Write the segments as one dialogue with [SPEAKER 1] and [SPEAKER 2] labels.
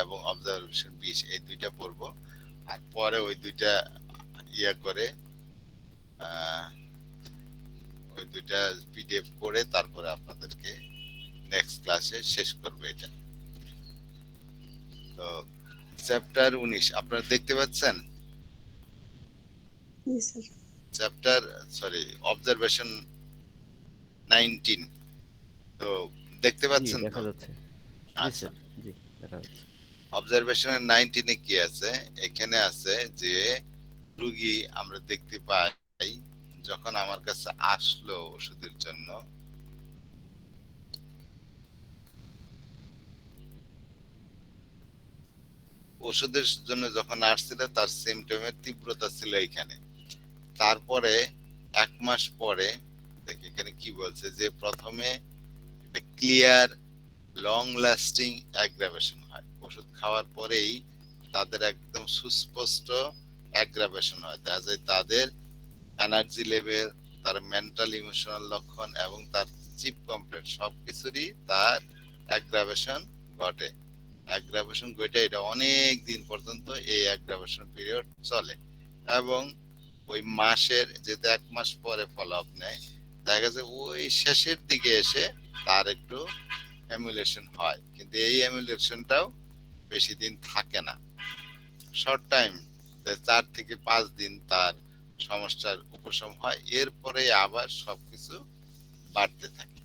[SPEAKER 1] এবং অবজারভেশন 20 এই দুইটা পড়বো। আর পরে ওই দুইটা ইয়া করে ওই দুইটা পিডিএফ করে তারপরে আপনাদেরকে নেক্সট ক্লাসে শেষ করবে এটা। তো চ্যাপ্টার 19 আপনারা দেখতে পাচ্ছেন? চ্যাপ্টার অবজারভেশন 19 তো দেখতে
[SPEAKER 2] জি
[SPEAKER 1] পাচ্ছেন তো?
[SPEAKER 2] দেখা যাচ্ছে। জি
[SPEAKER 1] আচ্ছা,
[SPEAKER 2] স্যার, জি দেখা যাচ্ছে।
[SPEAKER 1] অবজারভেশনের 19 কি আছে? এখানে আছে যে রোগী আমরা দেখতে পাই যখন আমার কাছে আসলো ওষুধের জন্য, ওষুধের জন্য যখন আসছিল তার সিমটমের তীব্রতা ছিল এখানে। তারপরে 1 মাস পরে দেখি এখানে কি বলছে যে প্রথমে ক্লিয়ার লং লাস্টিং অ্যাগ্রাভেশন হয়, ওষুধ খাওয়ার পরেই তাদের একদম সুস্পষ্ট অ্যাগ্রাভেশন হয়, দেখা যায় তাদের এনার্জি লেভেল, তার মেন্টাল ইমোশনাল লক্ষণ এবং তার চিপ কমপ্লেট সবকিছুরই তার অ্যাগ্রাভেশন ঘটে। অ্যাগ্রাভেশন ঘটে এটা অনেক দিন পর্যন্ত এই অ্যাগ্রাভেশন পিরিয়ড চলে এবং ওই মাসের যেহেতু 1 মাস পরে ফলো আপ নেয়, দেখা গেছে ওই শেষের দিকে এসে তার একটু অ্যামুলেশন হয়, কিন্তু এই অ্যামুলেশনটাও বেশি দিন থাকে না, শর্ট টাইম, 4 থেকে 5 দিন তার সমস্যার উপশম হয়, এরপরে আবার সবকিছু বাড়তে থাকে।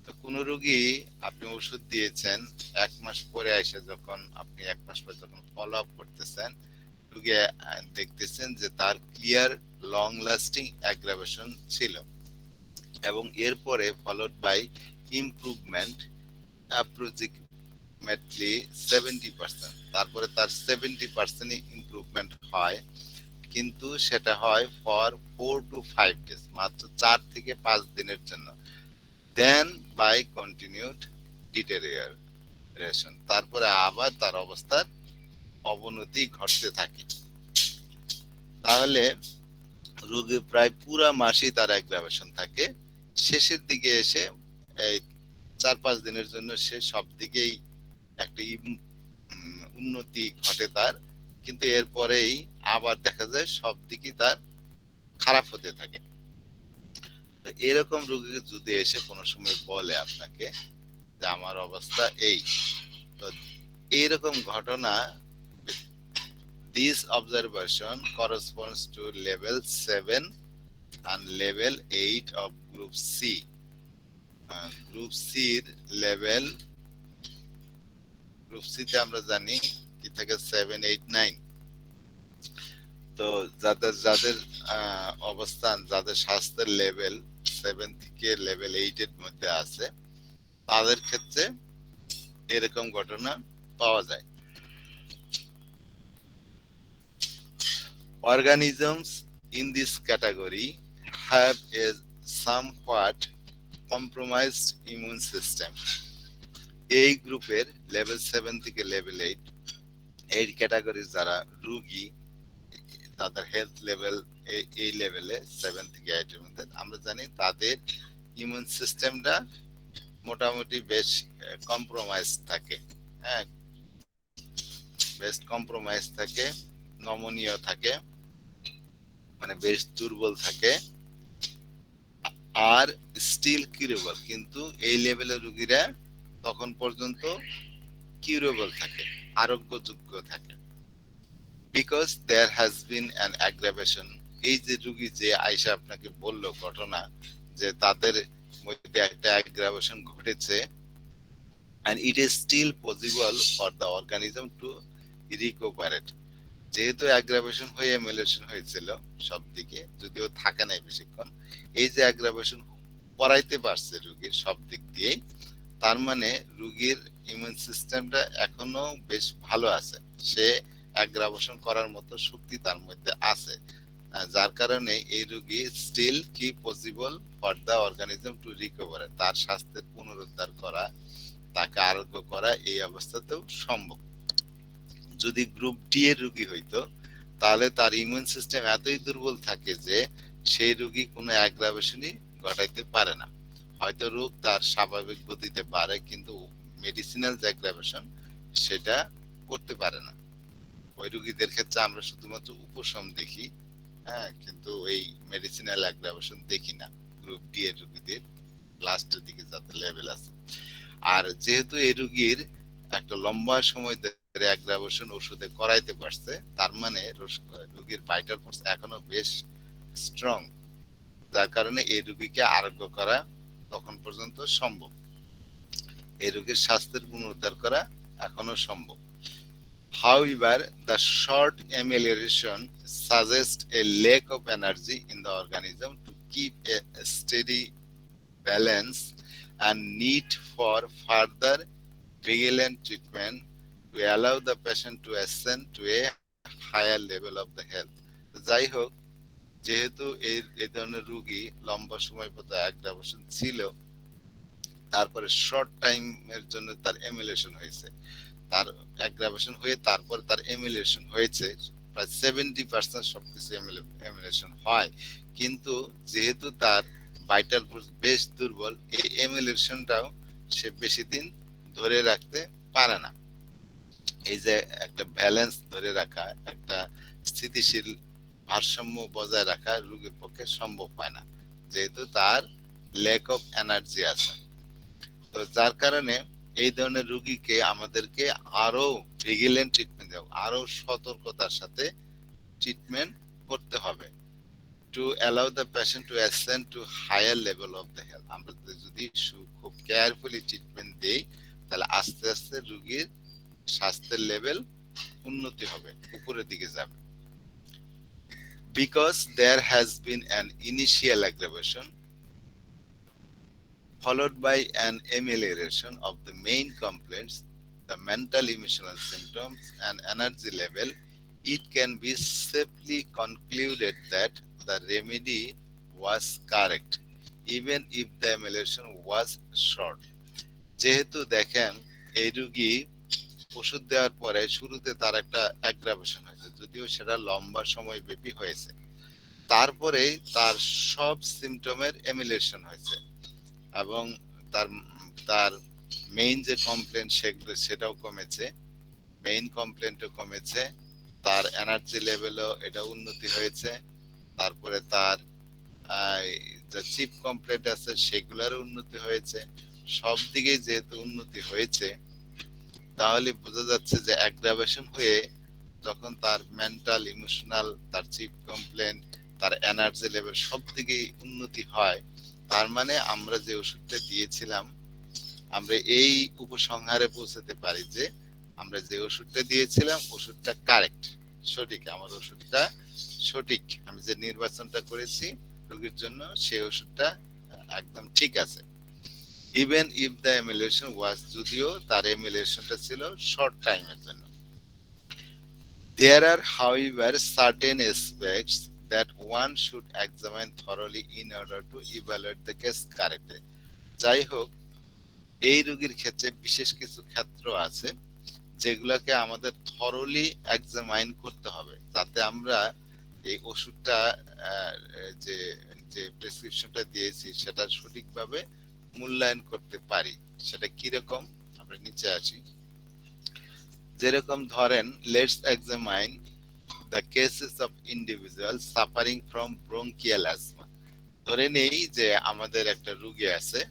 [SPEAKER 1] তো কোন রোগী আপনি ওষুধ দিয়েছেন, 1 মাস পরে এসে যখন আপনি 1 মাস পরে যখন ফলো আপ করতেছেন, রোগী দেখতেছেন যে তার ক্লিয়ার লং লাস্টিং অ্যাগ্রাভেশন ছিল এবং এরপরে ফলোড বাই ইমপ্রুভমেন্ট অ্যাপ্রক্সিমেটলি 70%, তারপরে তার 70% ইমপ্রুভমেন্ট হয়, কিন্তু সেটা হয় ফর 4 to 5 days, মাত্র 4 থেকে 5 দিনের জন্য। দেন বাই কন্টিনিউড ডিটেরিয়রেশন, তারপরে আবার তার অবস্থার অবনতি ঘটতে থাকে। তাহলে রোগী প্রায় পুরা মাসই তার অ্যাগ্রাভেশন থাকে, শেষের দিকে এসে এই 4-5 দিনের জন্য সে সব দিকেই একটা উন্নতি ঘটে তার, কিন্তু এরপরেই আবার দেখা যায় সব দিকই তার খারাপ হতে থাকে। এরকম রোগী যদি এসে কোনো সময় বলে আপনাকে যে আমার অবস্থা এই, তো এইরকম ঘটনা, this observation corresponds to level 7 and level 8 of group C. Group C এর লেভেল, গ্রুপ সি তে আমরা জানি কি থাকে 7, 8, 9। তো যাদের যাদের অবস্থান, যাদের স্বাস্থ্যের লেভেল 7 থেকে লেভেল 8 এর মধ্যে আছে, তাদের ক্ষেত্রে এরকম ঘটনা পাওয়া যায়। Organisms in this category have a somewhat compromised immune system. এই গ্রুপের লেভেল 7 থেকে লেভেল 8 এই ক্যাটাগরির যারা রোগী, তাদের হেলথ লেভেল এই লেভেলে 7 থেকে 8 এর মধ্যে, আমরা জানি তাদের ইমিউন সিস্টেমটা মোটামুটি বেশ কম্প্রোমাইজ থাকে। হ্যাঁ, বেশ কম্প্রোমাইজ থাকে, নমনীয় থাকে, মানে বেশ দুর্বল থাকে, আর স্টিল কিউরেবল, কিন্তু এই লেভেলের রোগীরা তখন পর্যন্ত কিউরেবল থাকে, আরোগ্যযোগ্য থাকে, because there has been an aggravation. এই যে রোগী যে আয়সা আপনাকে বলল ঘটনা যে তাদের মধ্যে একটা অ্যাগ্রাভেশন ঘটেছে, and it is still possible for the organism to recuperate, যেহেতু অ্যাগ্রাভেশন হয়ে এমুলেশন হয়েছিল সব দিকে, যদিও থাকে নাই বেশিক্ষণ, এই যে অ্যাগ্রাভেশন করাইতে পারছে রোগীর সব দিক দিয়েই, তার মানে রোগীর ইমিউন সিস্টেমটা এখনো বেশ ভালো আছে, সে অ্যাগ্রাভেশন করার মতো শক্তি তার মধ্যে আছে, যার কারণে এই রোগী স্টিল কি possible for the organism to recover, তার স্বাস্থ্যের পুনরুদ্ধার করা, তাকে আরোগ্য করা এই অবস্থাতেও সম্ভব। যদি গ্রুপ ডি এর রোগী হইতো, তাহলে তার ইমিউন সিস্টেম এতই দুর্বল থাকে যে সেই রোগী কোনো অ্যাগ্রাভেশনই ঘটাইতে পারে না, হয়তো রোগ তার স্বাভাবিক গতিতে বাড়ে কিন্তু মেডিসিনাল যে অ্যাগ্রাভেশন সেটা করতে পারে না। ওই রোগীদের ক্ষেত্রে আমরা শুধুমাত্র উপশম দেখি, হ্যাঁ, কিন্তু এই মেডিসিনাল অ্যাগ্রাভেশন দেখি না গ্রুপ ডি এর রোগীদের লাস্টের দিকে যাতে লেভেল আছে। আর যেহেতু এই রোগীর একটা লম্বা সময় ধরে অ্যাগ্রাভেশন ওষুধে করাইতে পারছে, তার মানে রোগীর ভাইটাল ফোর্স এখনো বেশ স্ট্রং, যার কারণে এই রোগীকে আরোগ্য করা তখন পর্যন্ত সম্ভব, এই রোগীর স্বাস্থ্যের পুনরুদ্ধার করা এখনো সম্ভব। However, the short amelioration suggests a lack of energy in the organism to keep a steady balance and need for further vigilant treatment to allow the patient to ascend to a higher level of the health. যাই হোক, যেহেতু এই ধরনের রোগী লম্বা সময় পর্যন্ত aggravation ছিল, তারপরে শর্ট টাইমের জন্য তার এমুলেশন হয়েছে, তার অ্যাগ্রাভেশন হয়ে তারপর তার এমুলেশন হয়েছে, প্রায় 70% সবকিছু এমুলেশন হয়, কিন্তু যেহেতু তার ভাইটাল ফোর্স বেশ দুর্বল, এই এমুলেশনটাও সে বেশি দিন ধরে রাখতে পারে না। এই যে একটা ব্যালেন্স ধরে রাখা, একটা স্থিতিশীল ভারসাম্য বজায় রাখা রোগীর পক্ষে সম্ভব হয় না, যেহেতু তার ল্যাক অফ এনার্জি আছে। তো যার কারণে এই ধরনের রোগীকে আমাদেরকে আরো ভিজিলেন্ট ট্রিটমেন্ট দেব, আরো সতর্কতার সাথে ট্রিটমেন্ট করতে হবে, to allow the patient to ascend to higher level of the health. আমরা যদি খুব কেয়ারফুলি ট্রিটমেন্ট দেই, তাহলে আস্তে আস্তে রোগীর স্বাস্থ্যের লেভেল উন্নতি হবে, উপরের দিকে যাবে। Because there has been an initial aggravation followed by an amelioration of the main complaints, the mental emotional symptoms and energy level, it can be safely concluded that the remedy was correct, even if the amelioration was short. যেহেতু দেখেন এই রোগী ওষুধ দেওয়ার পরে শুরুতে তার একটা অ্যাগ্রাভেশন হয়েছে, যদিও সেটা লম্বা সময় ব্যাপী হয়েছে, তারপরে তার সব সিমটমের এমিলেশন হয়েছে এবং তার তার মেইন যে কমপ্লেন সেটাও কমেছে, মেইন কমপ্লেনও কমেছে, তার এনার্জি লেভেলও এটা উন্নতি হয়েছে, তারপরে তার যে চিপ কমপ্লেন্ট আছে সেগুলোরও উন্নতি হয়েছে। সব দিকে যেহেতু উন্নতি হয়েছে, তাহলে বোঝা যাচ্ছে যে অ্যাগ্রাভেশন হয়ে যখন তার মেন্টাল ইমোশনাল, তার চিপ কমপ্লেন, তার এনার্জি লেভেল সব দিকেই উন্নতি হয়, তার মানে আমরা যে ওষুধটা দিয়েছিলাম, আমরা এই উপসংহারে পৌঁছাতে পারি যে আমরা যে ওষুধটা দিয়েছিলাম ওষুধটা কারেক্ট, সঠিক, আমার ওষুধটা সঠিক, আমি যে নির্বাচনটা করেছি রোগীর জন্য সেই ওষুধটা একদম ঠিক আছে। ইভেন ইফ দ্য এমুলেশন ওয়াজ, যদিও তার এমুলেশনটা ছিল শর্ট টাইমের জন্য। There are, however, certain aspects that one should examine thoroughly in order to evaluate the case correctly. যাই হোক, এই রোগীর ক্ষেত্রে বিশেষ কিছু ক্ষেত্র আছে যেগুলোকে আমাদের থরলি এক্সামাইন করতে হবে, যাতে আমরা এই ওষুধটা যে যে প্রেসক্রিপশনটা দিয়েছি সেটা সঠিকভাবে মূল্যায়ন করতে পারি। সেটা কিরকম, আমরা নিচে আসি। যেরকম ধরেন, let's examine the cases of individual suffering from bronchial asthma. ধরে নেই যে আমাদের একটা রোগী আছে,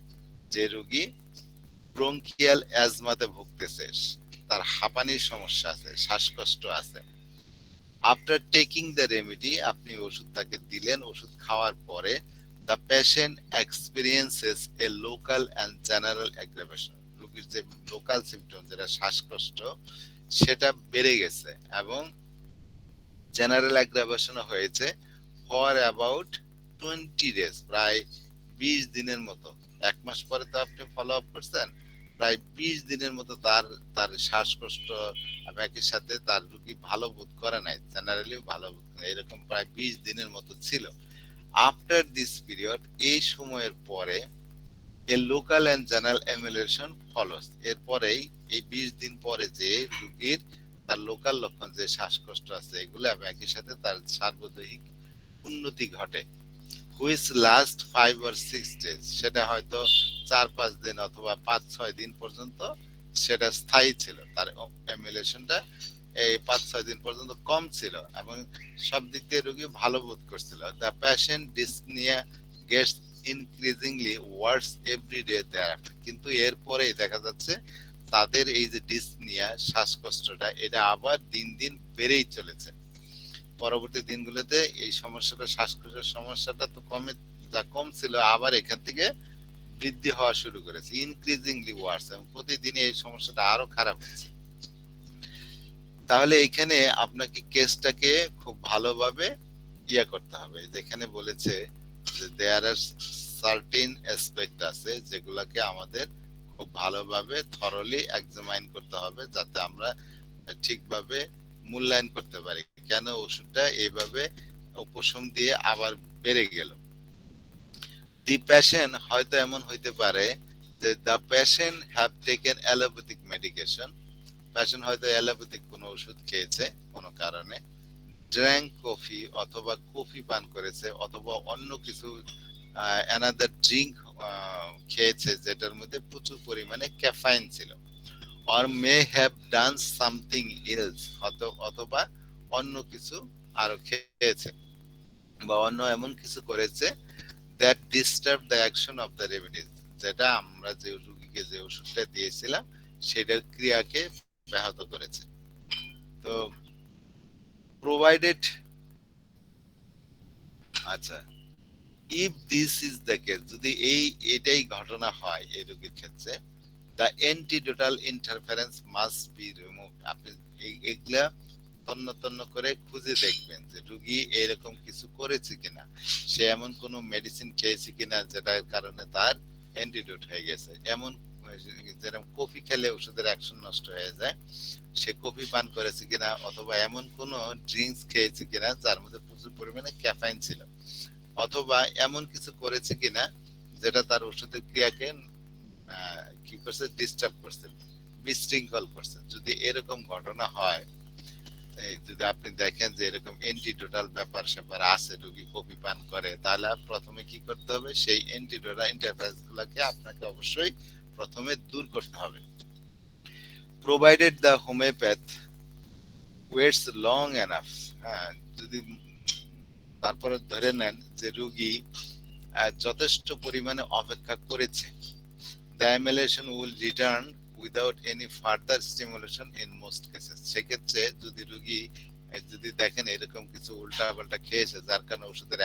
[SPEAKER 1] যে রোগী ব্রঙ্কিয়াল অ্যাজমাতে ভুগতেছে, তার হাঁপানির সমস্যা আছে, শ্বাসকষ্ট আছে। আফটার টেকিং দ্য রেমেডি, আপনি ওষুধ তাকে দিলেন, ওষুধ খাওয়ার পরে the patient experiences A local and general aggravation, রোগীর যে লোকাল সিমটম যেটা শ্বাসকষ্ট সেটা বেড়ে গেছে এবং জেনারেল অ্যাগ্রাভেশন হয়েছে ফর অ্যাবাউট 20 days, প্রায় 20 দিনের মতো। এক মাস পরে তো আপনি ফলো আপ করছেন, প্রায় 20 দিনের মতো তার তার শ্বাসকষ্ট একই সাথে তার রোগী ভালো বোধ করে নাই, জেনারেলি ভালো বোধ করে, এরকম প্রায় 20 দিনের মতো ছিল। আফটার দিস পিরিয়ড, এই সময়ের পরে a local and general emulation follows, এরপরেই এই 20 দিন পরে যে রোগীর তার লোকাল লক্ষণ যে শ্বাসকষ্ট আছে এগুলো এবং একই সাথে তার সার্বদৈহিক উন্নতি ঘটে, হুইচ লাস্ট 5 or 6 days, সেটা হয়তো 4-5 দিন অথবা 5-6 দিন পর্যন্ত সেটা স্থায়ী ছিল, তার এমুলেশনটা এই 5-6 দিন পর্যন্ত কম ছিল এবং সব দিক দিয়ে রোগী ভালো বোধ করছিল। The patient dyspnoea gets increasingly worse every day thereafter, কিন্তু এরপরেই দেখা যাচ্ছে তাদের এই যে ডিসনিয়া শ্বাসকষ্টটা এটা আবার দিন দিন বেড়েই চলেছে। পরবর্তী দিনগুলোতে এই সমস্যাটা, শ্বাসকষ্টের সমস্যাটা তো কম ছিল, আবার এখান থেকে বৃদ্ধি হওয়া শুরু করেছে, ইনক্রিজিংলি ওয়ার্স, এবং প্রতিদিন এই সমস্যাটা আরো খারাপ হচ্ছে। তাহলে এখানে আপনাকে কেসটাকে খুব ভালোভাবে করতে হবে। যেখানে বলেছে যে দেয়ার আর সার্টেন অ্যাসপেক্ট আছে যেগুলোকে আমাদের খুব ভালোভাবে থরলি এক্সামাইন করতে হবে, যাতে আমরা ঠিকভাবে মূল্যায়ন করতে পারি কেন ওষুধটা এইভাবে উপশম দিয়ে আবার বেড়ে গেল। দি পেশেন্ট হয়তো এমন হইতে পারে যে the patient have taken allopathic medication, patient হয়তো অ্যালোপ্যাথিক কোনো ওষুধ খেয়েছে কোনো কারণে, ড্র্যাঙ্ক কফি অথবা কফি পান করেছে, অথবা অন্য কিছু অ্যানাদার ড্রিঙ্ক খেয়েছে যেটার মধ্যে প্রচুর পরিমাণে ক্যাফাইন ছিল, or may have done something else, অথবা অন্য কিছু আরো খেয়েছে বা অন্য এমন কিছু করেছে that disturb the action of the remedies, যেটা আমরা যে রোগীকে যে ওষুধটা দিয়েছিলাম সেটার ক্রিয়াকে ব্যাহত করেছে। তো প্রোভাইডেড, আচ্ছা, if this is the case, যদি এটাই ঘটনা হয় এই রোগীর ক্ষেত্রে, the antidotal interference must be removed. আপনি এগুলা তন্ন তন্ন করে খুঁজে দেখবেন যে রোগী এরকম কিছু করেছে কিনা, সে এমন কোনো মেডিসিন খেয়েছে কিনা যেটার কারণে তার অ্যান্টিডোট হয়ে গেছে। এমন যেরকম কফি খেলে ওষুধের অ্যাকশন নষ্ট হয়ে যায়, সে কফি পান করেছে কিনা, অথবা এমন কোন ড্রিঙ্কস খেয়েছে কিনা যার মধ্যে প্রচুর পরিমাণে ক্যাফাইন ছিল, অথবা এমন কিছু করেছে কিনা যেটা তার ওষুধের ক্রিয়াকে কি করছে, ডিস্টার্ব করছে, বিশৃঙ্খল করছে। যদি এরকম ঘটনা হয়, যদি আপনি দেখেন যে এরকম অ্যান্টিডোটাল ব্যাপার স্যাপার আছে, রোগী কফি পান করে, তাহলে প্রথমে কি করতে হবে, সেই অ্যান্টিডোটাল ইন্টারফেরেন্স গুলাকে আপনাকে অবশ্যই প্রথমে দূর করতে হবে। Provided the homoeopath waits long enough, হ্যাঁ, যদি তারপরে ধরে নেন যে রোগী যথেষ্ট পরিমাণে অপেক্ষা করেছে, the emulation will return without any further stimulation in most cases, সেক্ষেত্রে যদি রোগী যদি দেখেন এরকম কিছু উল্টা পাল্টা খেয়েছে যার কারণে ওষুধের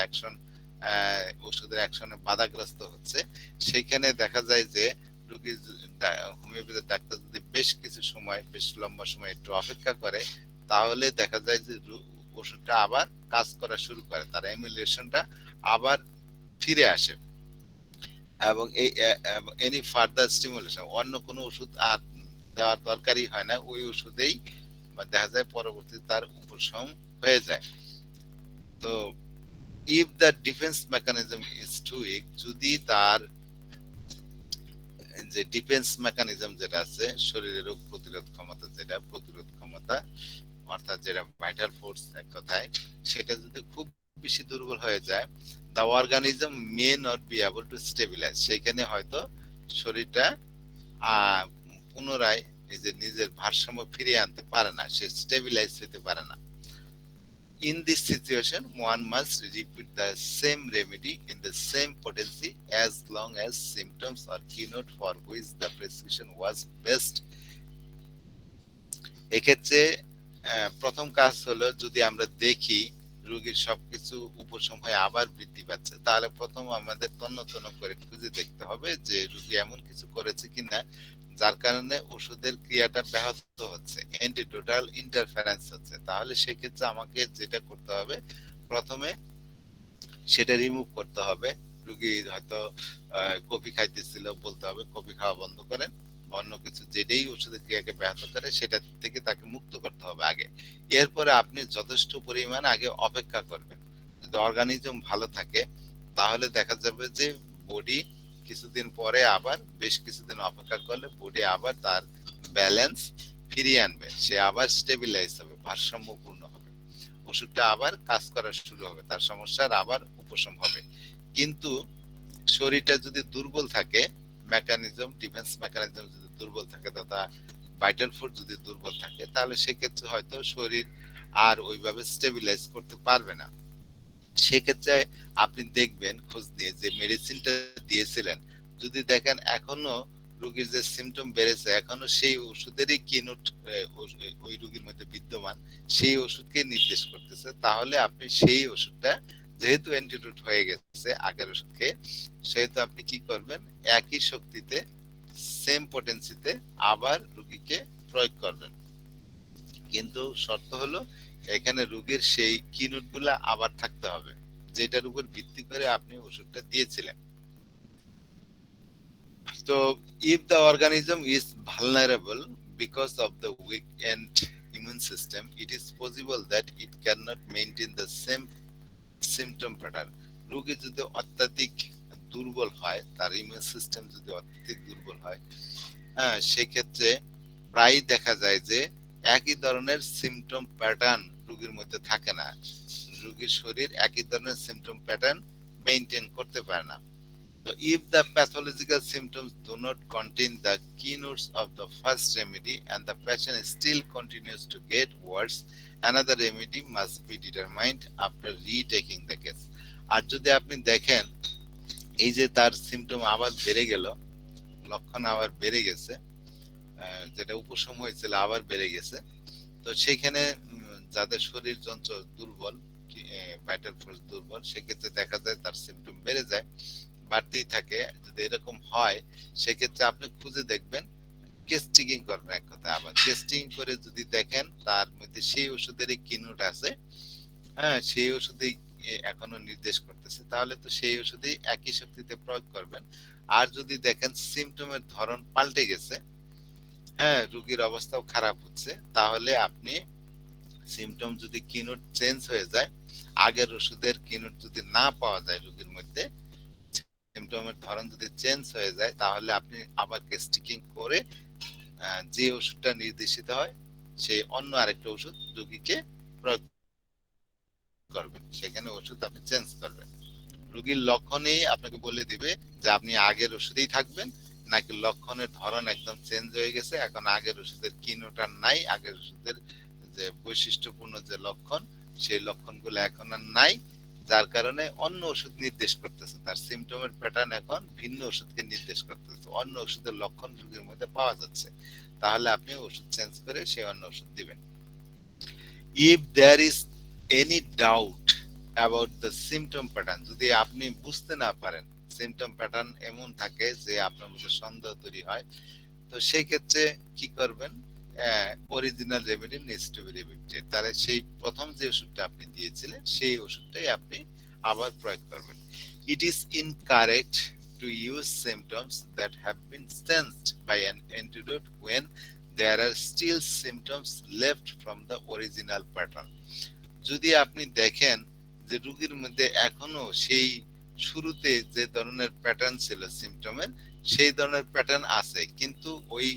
[SPEAKER 1] অ্যাকশনে বাধাগ্রস্ত হচ্ছে, সেখানে দেখা যায় যে রোগী, হোমিওপ্যাথি ডাক্তার যদি বেশ কিছু সময়, বেশ লম্বা সময় একটু অপেক্ষা করে, তাহলে দেখা যায় যে ওষুধটা আবার কাজ করা শুরু করে, তার এমুলেশনটা আবার ফিরে আসে, এবং এই এনি ফার্দার স্টিমুলেশন, অন্য কোনো ওষুধ আর দেওয়ার দরকারই হয় না, ওই ওষুধেই দেখা যায় পরবর্তীতে তার উপশম হয়ে যায়। তো if the defence mechanism is too weak, যদি তার যে ডিফেন্স মেকানিজম যেটা আছে, শরীরের রোগ প্রতিরোধ ক্ষমতা, যেটা প্রতিরোধ ক্ষমতা অর্থাৎ যেটা ভাইটাল ফোর্স এক কথায়, সেটা যদি খুব বেশি দুর্বল হয়ে যায়, the organism may not be able to stabilize, সেখানে হয়তো শরীরটা পুনরায় এই যে নিজের ভারসাম্য ফিরিয়ে আনতে পারে না, সে স্টেবিলাইজ হতে পারে না। In this situation, one must repeat the same remedy in the same potency as long as symptoms are keynote for which the prescription was best. এক্ষেত্রে প্রথম কাজ হলো, যদি আমরা দেখি রোগীর সবকিছু উপশম হয়ে আবার বৃদ্ধি পাচ্ছে, তাহলে প্রথম আমাদের তন্ন তন্ন করে খুঁজে দেখতে হবে যে রোগী এমন কিছু করেছে কিনা যার কারণে ওষুধের ক্রিয়াটা ব্যাহত হচ্ছে, অ্যান্টিডোটাল ইন্টারফারেন্স হচ্ছে। তাহলে সেক্ষেত্রে আমাকে যেটা করতে হবে, প্রথমে সেটা রিমুভ করতে হবে। রোগী হয়তো কফি খাইতেছিল, বলতে হবে কফি খাওয়া বন্ধ করেন, অন্য কিছু যেটাই ওষুধের ক্রিয়াকে ব্যাহত করে সেটা থেকে তাকে মুক্ত করতে হবে আগে। এরপরে আপনি যথেষ্ট পরিমাণ আগে অপেক্ষা করবেন। যদি অর্গানিজম ভালো থাকে তাহলে দেখা যাবে যে বডি কিছুদিন পরে আবার বেশ কিছুদিন অপেক্ষা করলে বডি আবার তার ব্যালেন্স ফিরিয়ে আনবে, সে আবার স্টেবিলাইজ হবে, ভারসাম্যপূর্ণ হবে, ওষুধটা আবার কাজ করা শুরু হবে, তার সমস্যার আবার উপশম হবে। কিন্তু শরীরটা যদি দুর্বল থাকে, মেকানিজম, ডিফেন্স মেকানিজম যদি দুর্বল থাকে তথা ভাইটাল ফোর্স যদি দুর্বল থাকে, তাহলে সেক্ষেত্রে হয়তো শরীর আর ওইভাবে স্টেবিলাইজ করতে পারবে না। সেক্ষেত্রে আপনি দেখবেন খোঁজ নিয়ে যে মেডিসিনটা দিয়েছিলেন, যদি দেখেন এখনো রোগীর যে সিমটম বেড়েছে, এখনো সেই ওষুধেরই কিনুট ওই রোগীর মধ্যে বিদ্যমান, সেই ওষুধকে নির্দেশ করতেছে, তাহলে আপনি সেই ওষুধটা, যেহেতু অ্যান্টিডোট হয়ে গেছে আগের ওষুধকে, সেহেতু আপনি কি করবেন, একই শক্তিতে সেম পটেন্সিতে আবার রোগীকে প্রয়োগ করবেন। কিন্তু শর্ত হলো এখানে রোগীর সেই কিনুট গুলা আবার থাকতে হবে, যেটার উপর ভিত্তি করে আপনি ওষুধটা দিয়েছিলেন। তো if the organism is vulnerable because of the weakened immune system, it is possible that it cannot maintain the same symptom pattern. রোগী যদি অত্যাধিক দুর্বল হয়, তার ইমিউন সিস্টেম যদি অত্যাধিক দুর্বল হয়, হ্যাঁ, সেক্ষেত্রে প্রায় দেখা যায় যে একই ধরনের সিমটম প্যাটার্ন রোগীর মধ্যে থাকে না, রোগীর শরীর একই ধরনের সিমটম প্যাটার্ন মেইনটেইন করতে পারে না। So if the pathological symptoms do not contain the keynotes of the first remedy and the patient still continues to get worse, another remedy must be determined after retaking the case. আর যদি আপনি দেখেন এই যে তার symptom আবার বেড়ে গেল, লক্ষণ আবার বেড়ে গেছে, যেটা উপশম হয়েছিল আবার বেড়ে গেছে, তো সেখানে যাদের শরীর যন্ত্র দুর্বল, ভাইটাল ফোর্স দুর্বল, সেক্ষেত্রে দেখা যায় তার সিমটম বেড়ে যায়, বাড়তেই থাকে। যদি এরকম হয়, সেক্ষেত্রে আপনি খুঁজে দেখবেন, টেস্টিং করবেন, এক কথা আবার টেস্টিং করে যদি দেখেন তার মধ্যে সেই ওষুধেরই কিনুট আছে, হ্যাঁ, সেই ওষুধেই এখনো নির্দেশ করতেছে, তাহলে তো সেই ওষুধেই একই শক্তিতে প্রয়োগ করবেন। আর যদি দেখেন সিমটমের ধরন পাল্টে গেছে, হ্যাঁ, রোগীর অবস্থাও খারাপ হচ্ছে, তাহলে আপনি সিমটম যদি কিনুট চেঞ্জ হয়ে যায়, আগের ওষুধের কিনুট যদি না পাওয়া যায় রোগীর মধ্যে, সিমটমের ধরন যদি চেঞ্জ হয়ে যায়, তাহলে আপনি আবার টেস্টিং করে যে ওষুধটা নির্দেশিত হয় সেই অন্য আরেকটা ওষুধ রোগীকে প্রয়োগ করবেন, সেখানে ওষুধ আপনি চেঞ্জ করবেন। রোগীর লক্ষণেই আপনাকে বলে দিবে যে আপনি আগের ওষুধেই থাকবেন, নাকি লক্ষণের ধরন একদম চেঞ্জ হয়ে গেছে, এখন আগের ওষুধের কিনোটা নাই, আগের ওষুধের যে বৈশিষ্ট্যপূর্ণ যে লক্ষণ, সেই লক্ষণগুলো এখন আর নাই, যার কারণে অন্য ওষুধ নির্দেশ করতেছে, তার সিমটমের প্যাটার্ন এখন ভিন্ন ওষুধকে নির্দেশ করতেছে, অন্য ওষুধের লক্ষণ রোগীর মধ্যে পাওয়া যাচ্ছে, তাহলে আপনি ওষুধ চেঞ্জ করে সেই অন্য ওষুধ দিবেন। If there is any doubt about the symptom pattern, যদি আপনি বুঝতে না পারেন, সিমটম প্যাটার্ন এমন থাকে যে আপনার মধ্যে সন্দেহ তৈরি হয়, তো সেই ক্ষেত্রে কি করবেন, original remedy needs to be repeated, তাহলে সেই প্রথম যে ওষুধটা আপনি দিয়েছিলেন সেই ওষুধটাই আপনি আবার প্রয়োগ করবেন। It is incorrect to use symptoms that have been sensed by an antidote when there are still symptoms left from the original pattern. যদি আপনি দেখেন যে রোগীর মধ্যে এখনো সেই শুরুতে যে ধরনের প্যাটার্ন ছিল সিমটমের, সেই ধরনের প্যাটার্ন আছে, কিন্তু ওই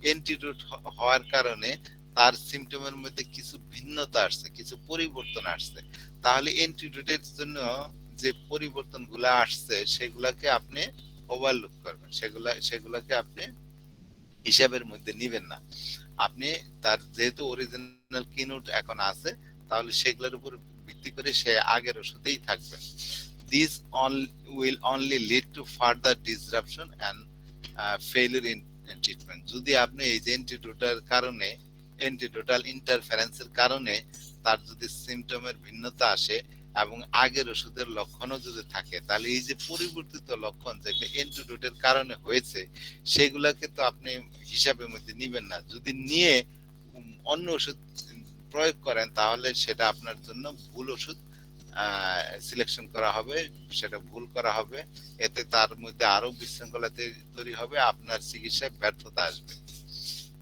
[SPEAKER 1] অ্যান্টিডোট হওয়ার কারণে তার সিমটমের মধ্যে কিছু ভিন্নতা আসছে, কিছু পরিবর্তন আসছে, তাহলে অ্যান্টিডোটের জন্য যে পরিবর্তনগুলো আসছে সেগুলাকে আপনি ওভারলুক করবেন, সেগুলাকে আপনি হিসাবের মধ্যে নিবেন না। আপনি তার যেহেতু অরিজিনাল কিনোট এখন আছে, তাহলে সেগুলোর উপর ভিত্তি করে সে আগের ওষুধেই থাকবে। This all will only lead to further disruption and failure in treatment. যদি আপনি এই যে অ্যান্টিডোটাল ইন্টারফারেন্সের কারণে তার যদি সিমটমের ভিন্নতা আসে এবং আগের ওষুধের লক্ষণও যদি থাকে, তাহলে এই যে পরিবর্তিত লক্ষণ যেগুলো অ্যান্টিডোটের কারণে হয়েছে, সেগুলাকে তো আপনি হিসাবের মধ্যে নিবেন না। যদি নিয়ে অন্য ওষুধ প্রয়োগ করেন, তাহলে সেটা আপনার জন্য ভুল ওষুধ সিলেকশন করা হবে, সেটা ভুল করা হবে, এতে তার মধ্যে আরো বিশৃঙ্খলা তৈরি হবে, আপনার চিকিৎসায় ব্যর্থতা আসবে।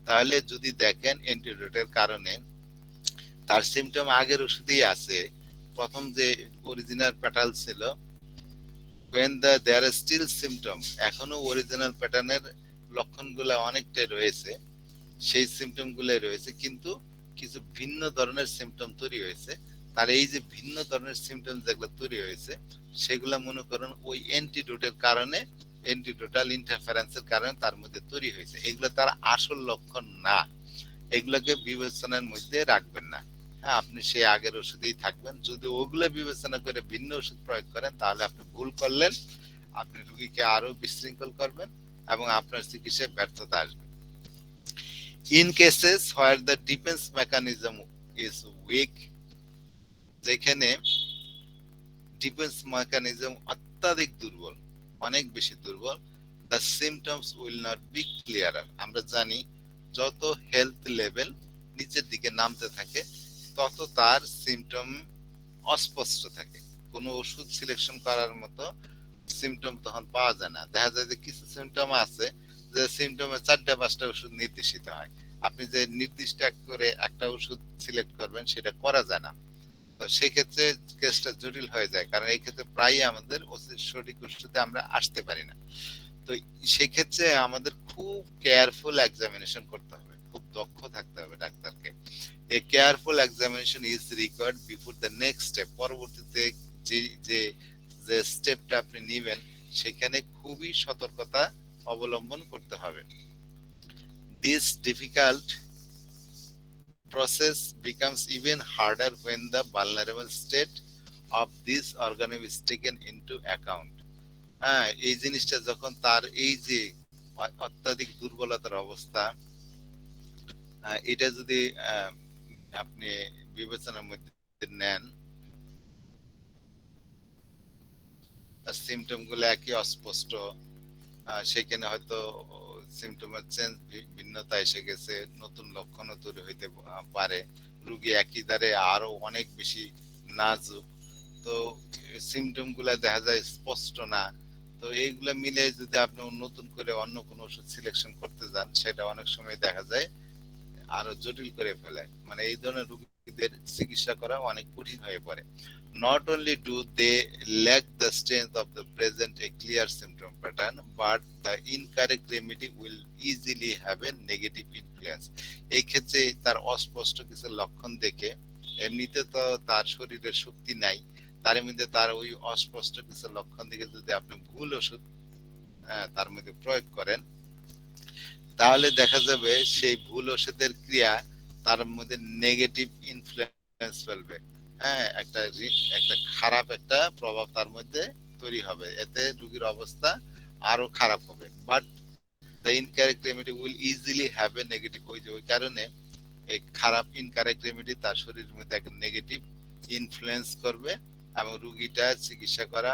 [SPEAKER 1] তাহলে যদি দেখেন অ্যান্টিডোটের কারণে তার সিমটম আগের ওষুধেই আছে, প্রথম যে অরিজিনাল প্যাটার্ন ছিল, when there are still symptom, এখনো অরিজিনাল প্যাটার্নের লক্ষণগুলো অনেকটাই রয়েছে, সেই সিমটম গুলাই রয়েছে, কিন্তু কিছু ভিন্ন ধরনের সিমটম তৈরি হয়েছে, তার এই যে ভিন্ন ধরনের সিমটম যেগুলো তৈরি হয়েছে, সেগুলা মনে করুন ওই অ্যান্টিডোটের কারণে এন্টিটোটাল ইন্টারফারেন্সের কারণে তার মধ্যে তৈরি হয়েছে। এগুলো তার আসল লক্ষণ না, এগুলোকে বিবেচনার মধ্যে রাখবেন না। হ্যাঁ, আপনি সেই আগের ওষুধেই থাকবেন। যদি ওগুলো বিবেচনা করে ভিন্ন ওষুধ প্রয়োগ করেন তাহলে আপনি ভুল করলেন, আপনি রোগীকে আরো বিশৃঙ্খল করবেন এবং আপনার চিকিৎসায় ব্যর্থতা আসবে। In cases where the defence mechanism is weak, যেখানে ডিফেন্স মেকানিজম অত্যাধিক দুর্বল, অনেক বেশি দুর্বল, the symptoms will not be clearer. আমরা জানি যত হেলথ লেভেল নিচের দিকে নামতে থাকে তত তার সিমটম অস্পষ্ট থাকে, কোনো ওষুধ সিলেকশন করার মতো সিমটম তখন পাওয়া যায় না। দেখা যায় যে কিছু সিমটম আছে যে সিমটমে 4টা 5টা ওষুধ নির্দেশিত হয়, আপনি যে নির্দিষ্ট করে একটা ওষুধ সিলেক্ট করবেন সেটা করা যায় না। তো সেক্ষেত্রে কেসটা জটিল হয়ে যায়, কারণ এই ক্ষেত্রে প্রায় আমাদের সঠিক ওষুধে আমরা আসতে পারি না। তো সেই ক্ষেত্রে আমাদের খুব কেয়ারফুল এক্সামিনেশন করতে হবে, খুব দক্ষ থাকতে হবে ডাক্তারকে। A careful examination is required before the next step. পরবর্তীতে যে যে যে স্টেপটা আপনি নেবেন সেখানে খুবই সতর্কতা অবলম্বন করতে হবে। This difficult process becomes even harder when the vulnerable state of this organism is taken into account. হ্যাঁ, এই জিনিসটা যখন তার এই যে অত্যাধিক দুর্বলতার অবস্থা, এটা যদি আপনি বিবেচনার মধ্যে নেন, তার সিমটম গুলো একই অস্পষ্ট, সেখানে হয়তো সিমটমের চেঞ্জ, ভিন্নতা এসে গেছে, নতুন লক্ষণও তৈরি হইতে পারে, রোগী একই দ্বারে আরো অনেক বেশি নাজুক, তো সিমটম গুলা দেখা যায় স্পষ্ট না। তো এইগুলা মিলে যদি আপনি নতুন করে অন্য কোনো ওষুধ সিলেকশন করতে যান সেটা অনেক সময় দেখা যায় আরো জটিল করে ফেলে, মানে এই ধরনের রোগীদের চিকিৎসা করা অনেক কঠিন হয়ে পড়ে। Not only do they lack the strength of the present a clear symptom pattern, but the incorrect remedy will easily have a negative influence. এই ক্ষেত্রে তার অস্পষ্ট কিছু লক্ষণ দেখে, এমনিতে তো তার শরীরে শক্তি নাই, তার মধ্যে তার ওই অস্পষ্ট কিছু লক্ষণ দেখে যদি আপনি ভুল ওষুধ তার মধ্যে প্রয়োগ করেন তাহলে দেখা যাবে সেই ভুল ওষুধের ক্রিয়া তার মধ্যে নেগেটিভ ইনফ্লুয়েন্স ফেলবে। হ্যাঁ, একটা খারাপ একটা প্রভাব তার মধ্যে তৈরি হবে, এতে রোগীর অবস্থা আরো খারাপ হবে। But the incorrect remedy will easily have a negative, ওই কারণে এই খারাপ ইনকারেক্ট রেমেডি তার শরীরের মধ্যে একটা নেগেটিভ ইনফ্লুয়েন্স করবে এবং রোগীটা চিকিৎসা করা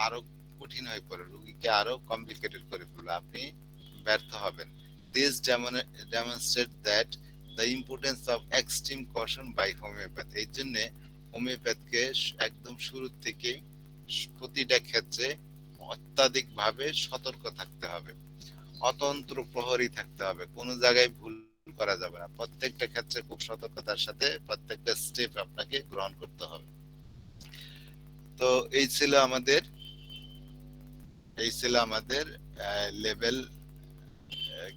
[SPEAKER 1] আরো কঠিন হয়ে পড়ে, রোগীকে আরো কমপ্লিকেটেড করে ফেলবে, আপনি ব্যর্থ হবেন। This demonstrate that the importance of extreme caution by homeopathy. এই জন্য হোমিওপ্যাথকে একদম শুরু থেকে প্রতিটা ক্ষেত্রে অত্যাধিক ভাবে সতর্ক থাকতে হবে, অতন্ত্র প্রহরী থাকতে হবে, কোনো জায়গায় ভুল করা যাবে না, প্রত্যেকটা ক্ষেত্রে খুব সতর্কতার সাথে প্রত্যেকটা স্টেপ আপনাকে গ্রহণ করতে হবে। তো এই ছিল আমাদের লেভেল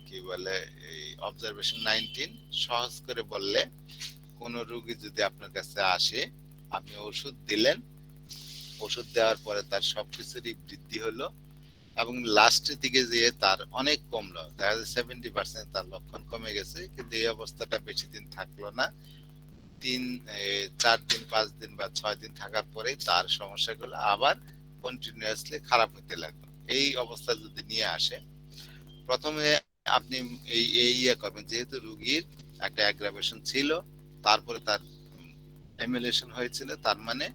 [SPEAKER 1] কি বলে এই অবজারভেশন 19। সহজ করে বললে, কোন রোগী যদি আপনার কাছে আসে, আপনি ওষুধ দিলেন, ওষুধ দেওয়ার পরে তার সবকিছুরই বৃদ্ধি হলো এবং লাস্টের দিকে যেয়ে তার অনেক কমলো, দেখা যায় 70% তার লক্ষণ কমে গেছে, কিন্তু এই অবস্থাটা বেশি দিন থাকলো না, 4 দিন 5 দিন বা 6 দিন থাকার পরেই তার সমস্যাগুলো আবার কন্টিনিউয়াসলি খারাপ হতে লাগলো। এই অবস্থা যদি নিয়ে আসে, প্রথমে আপনি এই করবেন, যেহেতু রোগীর একটা অ্যাগ্রাভেশন ছিল, তারপরে তার এমুলেশন হয়েছিল, তার মানে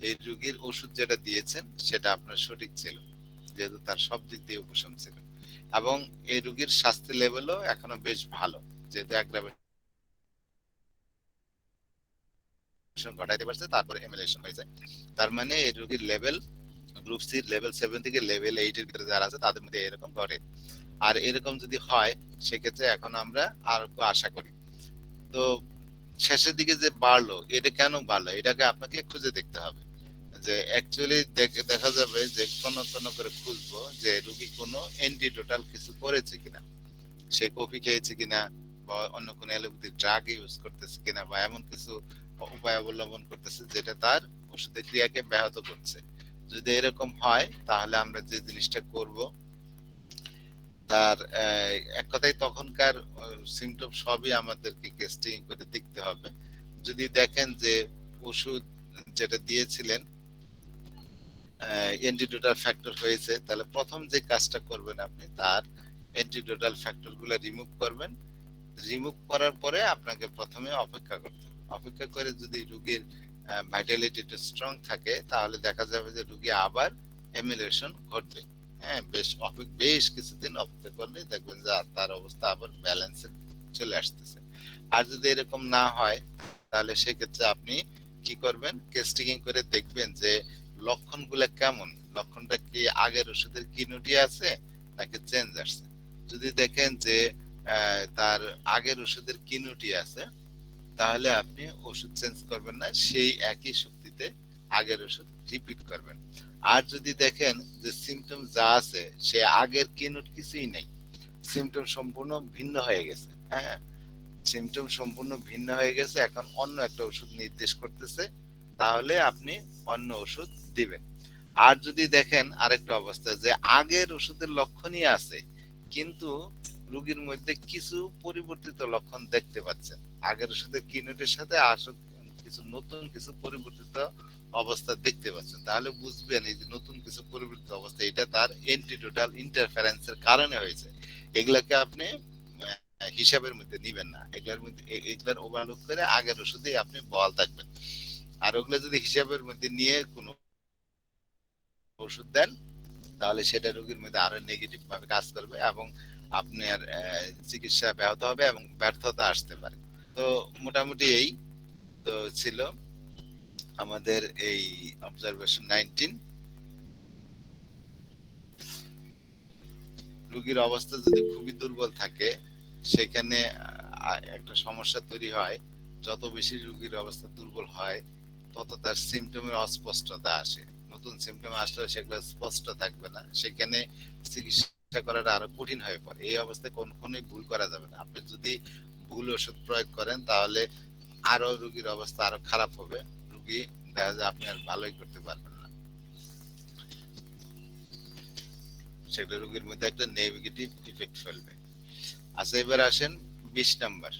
[SPEAKER 1] এই রোগীর ওষুধ যেটা দিয়েছেন সেটা আপনার সঠিক ছিল, যেহেতু তার সব দিক দিয়ে উপশম ছিল, এবং এই রোগীর স্বাস্থ্য লেভেলও এখনো বেশ ভালো, যেহেতু অ্যাগ্রাভেশন ঘটাইতে পারছে, তারপরে এমুলেশন হয়ে যায়, তার মানে এই রোগীর লেভেল গ্রুপ সি লেভেল 7 থেকে লেভেল 8 এর ভিতরে যারা আছে তাদের মধ্যে এরকম ঘটে। আর এরকম যদি হয় সেক্ষেত্রে এখন আমরা আর আশা করি। তো শেষের দিকে যে বাড়লো, এটা কেন বাড়লো, এটাকে আপনাকে খুঁজে দেখতে হবে, যে অ্যাকচুয়ালি দেখা যাবে যে কোনো করে খুঁজবো যে রোগী কোনো অ্যান্টিটোটাল কিছু করেছে কিনা, সে কফি খেয়েছে কিনা বা অন্য কোনো অ্যালোপ্যাথিক ড্রাগ ইউজ করতেছে কিনা বা এমন কিছু উপায় অবলম্বন করতেছে যেটা তার ওষুধের ক্রিয়াকে ব্যাহত করছে। যদি এরকম হয় তাহলে আমরা যে জিনিসটা করব তার এক কথায় তখনকার সিমটম সবই আমাদেরকে টেস্টিং করে দেখতে হবে। যদি দেখেন যে ওষুধ যেটা দিয়েছিলেন অ্যান্টিডোটাল ফ্যাক্টর হয়েছে, তাহলে প্রথম যে কাজটা করবেন আপনি তার অ্যান্টিডোটাল ফ্যাক্টর গুলো রিমুভ করবেন। রিমুভ করার পরে আপনাকে প্রথমে অপেক্ষা করতে হবে। অপেক্ষা করে যদি রোগীর ভাইটালিটিটা স্ট্রং থাকে তাহলে দেখা যাবে যে রোগী আবার এমিলেশন ঘটবে। হ্যাঁ, বেশ কিছুদিন অপেক্ষা করলে দেখবেন যে তার অবস্থা আবার ব্যালেন্সে চলে আসতেছে। আর যদি এরকম না হয় তাহলে সেক্ষেত্রে আপনি কি করবেন, কেস্টিং করে দেখবেন যে লক্ষণগুলো কেমন, লক্ষণটা কি আগের ওষুধের কিনুটি আছে নাকি চেঞ্জ আসছে। যদি দেখেন যে তার আগের ওষুধের কিনুটি আছে তাহলে আপনি ওষুধ চেঞ্জ করবেন না, সেই একই শক্তিতে আগের ওষুধ রিপিট করবেন। আর যদি দেখেন যে সিমটম যা আছে সে আগের কিনুট কিছুই নেই, সিমটম সম্পূর্ণ ভিন্ন হয়ে গেছে, হ্যাঁ, সিমটম সম্পূর্ণ ভিন্ন হয়ে গেছে, এখন অন্য একটা ওষুধ নির্দেশ করতেছে, তাহলে আপনি অন্য ওষুধ দিবেন। আর যদি দেখেন আরেকটা অবস্থা যে আগের ওষুধের লক্ষণই আছে কিন্তু রোগীর মধ্যে কিছু পরিবর্তিত লক্ষণ দেখতে পাচ্ছেন, আগের ওষুধের কিনুটের সাথে আসলে কিছু নতুন কিছু পরিবর্তিত অবস্থা দেখতে পাচ্ছেন, তাহলে বুঝবেন এই যে নতুন কিছু পরিবর্তিত অবস্থা এটা তার অ্যান্টিডোটাল ইন্টারফারেন্সের কারণে হয়েছে। এগুলাকে আপনি হিসাবের মধ্যে নিবেন না, এগুলার মধ্যে এগুলার ওভারলুক করে আগের ওষুধে আপনি বহাল থাকবেন। আর ওগুলো যদি হিসাবের মধ্যে নিয়ে কোনো ওষুধ দেন তাহলে সেটা রোগীর মধ্যে আরো নেগেটিভ ভাবে কাজ করবে এবং আপনার চিকিৎসা ব্যাহত হবে এবং ব্যর্থতা আসতে পারে। তো মোটামুটি এই তো ছিল আমাদের এই অবজারভেশন 19। রোগীর অবস্থা যদি খুবই দুর্বল থাকে সেখানে একটা সমস্যা তৈরি হয়, যত বেশি রোগীর অবস্থা দুর্বল হয় তত তার সিমটমের অস্পষ্টতা আসে, নতুন সিমটম আসলে সেগুলো স্পষ্ট থাকবে না, সেখানে চিকিৎসা করাটা আরো কঠিন হয়ে পড়ে। এই অবস্থায় কখনোই ভুল করা যাবে না, আপনি যদি ভুল ওষুধ প্রয়োগ করেন তাহলে আরো রোগীর অবস্থা আরো খারাপ হবে, রোগী দেখা যায় আপনি আর ভালোই করতে পারবেন না, সেগুলো রোগীর মধ্যে একটা নেগেটিভ ইফেক্ট ফেলবে। আচ্ছা এবার আসেন 20 নাম্বার,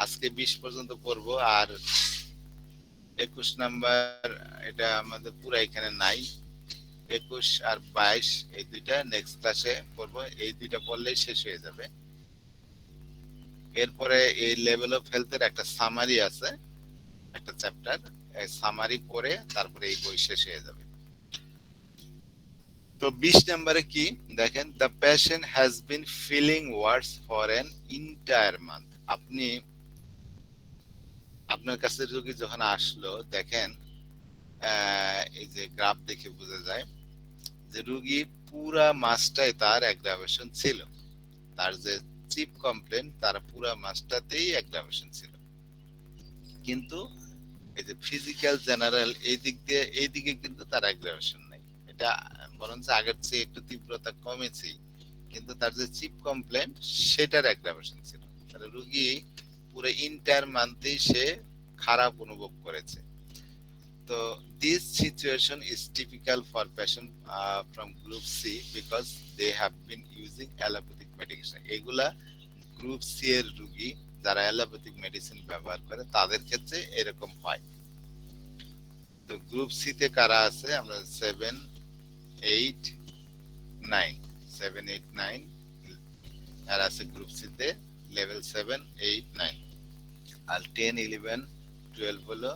[SPEAKER 1] আজকে 20 পর্যন্ত পড়বো আর 21 নাম্বার এটা আমাদের পুরো এখানে নাই, 21 আর 22 এই দুইটা নেক্সট ক্লাসে পড়বো, এই দুইটা পড়লেই শেষ হয়ে যাবে। এরপরে এই লেভেল অফ হেলথের একটা সামারি আছে, একটা চ্যাপ্টার, এই সামারি পড়ে তারপরে এই বই শেষ হয়ে যাবে। তো 20 নাম্বারে কি দেখেন, the patient has been feeling worse for an entire month. আপনি আপনার কাছে রোগী যখন আসলো দেখেন এই যে গ্রাফ দেখে বোঝা যায় যে রোগী পুরা মাসটাই তার অ্যাগ্রাভেশন ছিল, তার যে চিপ কমপ্লেন তার পুরা মাসটাতেই অ্যাগ্রাভেশন ছিল, কিন্তু এই যে ফিজিক্যাল জেনারেল এই দিক দিয়ে এই দিকে কিন্তু তার অ্যাগ্রাভেশন নাই, এটা বরঞ্চ আগের চেয়ে একটু তীব্রতা কমেছে, কিন্তু তার যে চিপ কমপ্লেন সেটার অ্যাগ্রাভেশন ছিল, তাহলে রোগী পুরো ইন্টার মান্থেই সে খারাপ অনুভব করেছে। তো this situation is typical for patient from group C because they have been using allopathic medication. এগুলা গ্রুপ সি এর রোগী যারা অ্যালোপ্যাথিক মেডিসিন ব্যবহার করে তাদের ক্ষেত্রে এরকম হয়। তো গ্রুপ সি তে কারা আছে, আমরা 7, 8, 9, 7, 8, 9 আর আছে গ্রুপ সি তে লেভেল 7, 8, 9 আর 10, 11, 12 হলো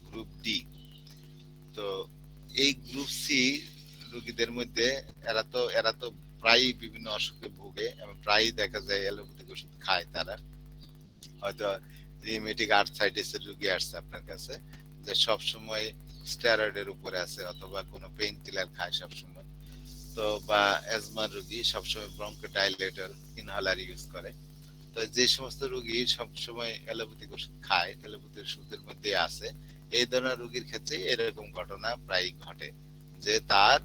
[SPEAKER 1] গ্রুপ ডি। তো এই গ্রুপ সি রোগীদের মধ্যে এরা তো প্রায়ই বিভিন্ন অসুখে ভোগে এবং প্রায়ই দেখা যায় অ্যালোপ্যাথিক ওষুধ খায় তারা, হয়তো রিউমেটিক আর্থ্রাইটিসের রোগী আসছে আপনার কাছে যে সব সময় স্টেরয়েডের উপরে আছে অথবা কোনো পেইন কিলার খায় সব সময়, তো বা অ্যাজমার রোগী সবসময় ব্রঙ্কোডাইলেটর ইনহেলার ইউজ করে। তো যে সমস্ত রোগী সবসময় অ্যালোপ্যাথিক ওষুধ খায়, অ্যালোপ্যাথিক ওষুধের মধ্যে আছে, এই ধরনের রোগীর ক্ষেত্রে এরকম ঘটনা প্রায় ঘটে যে তার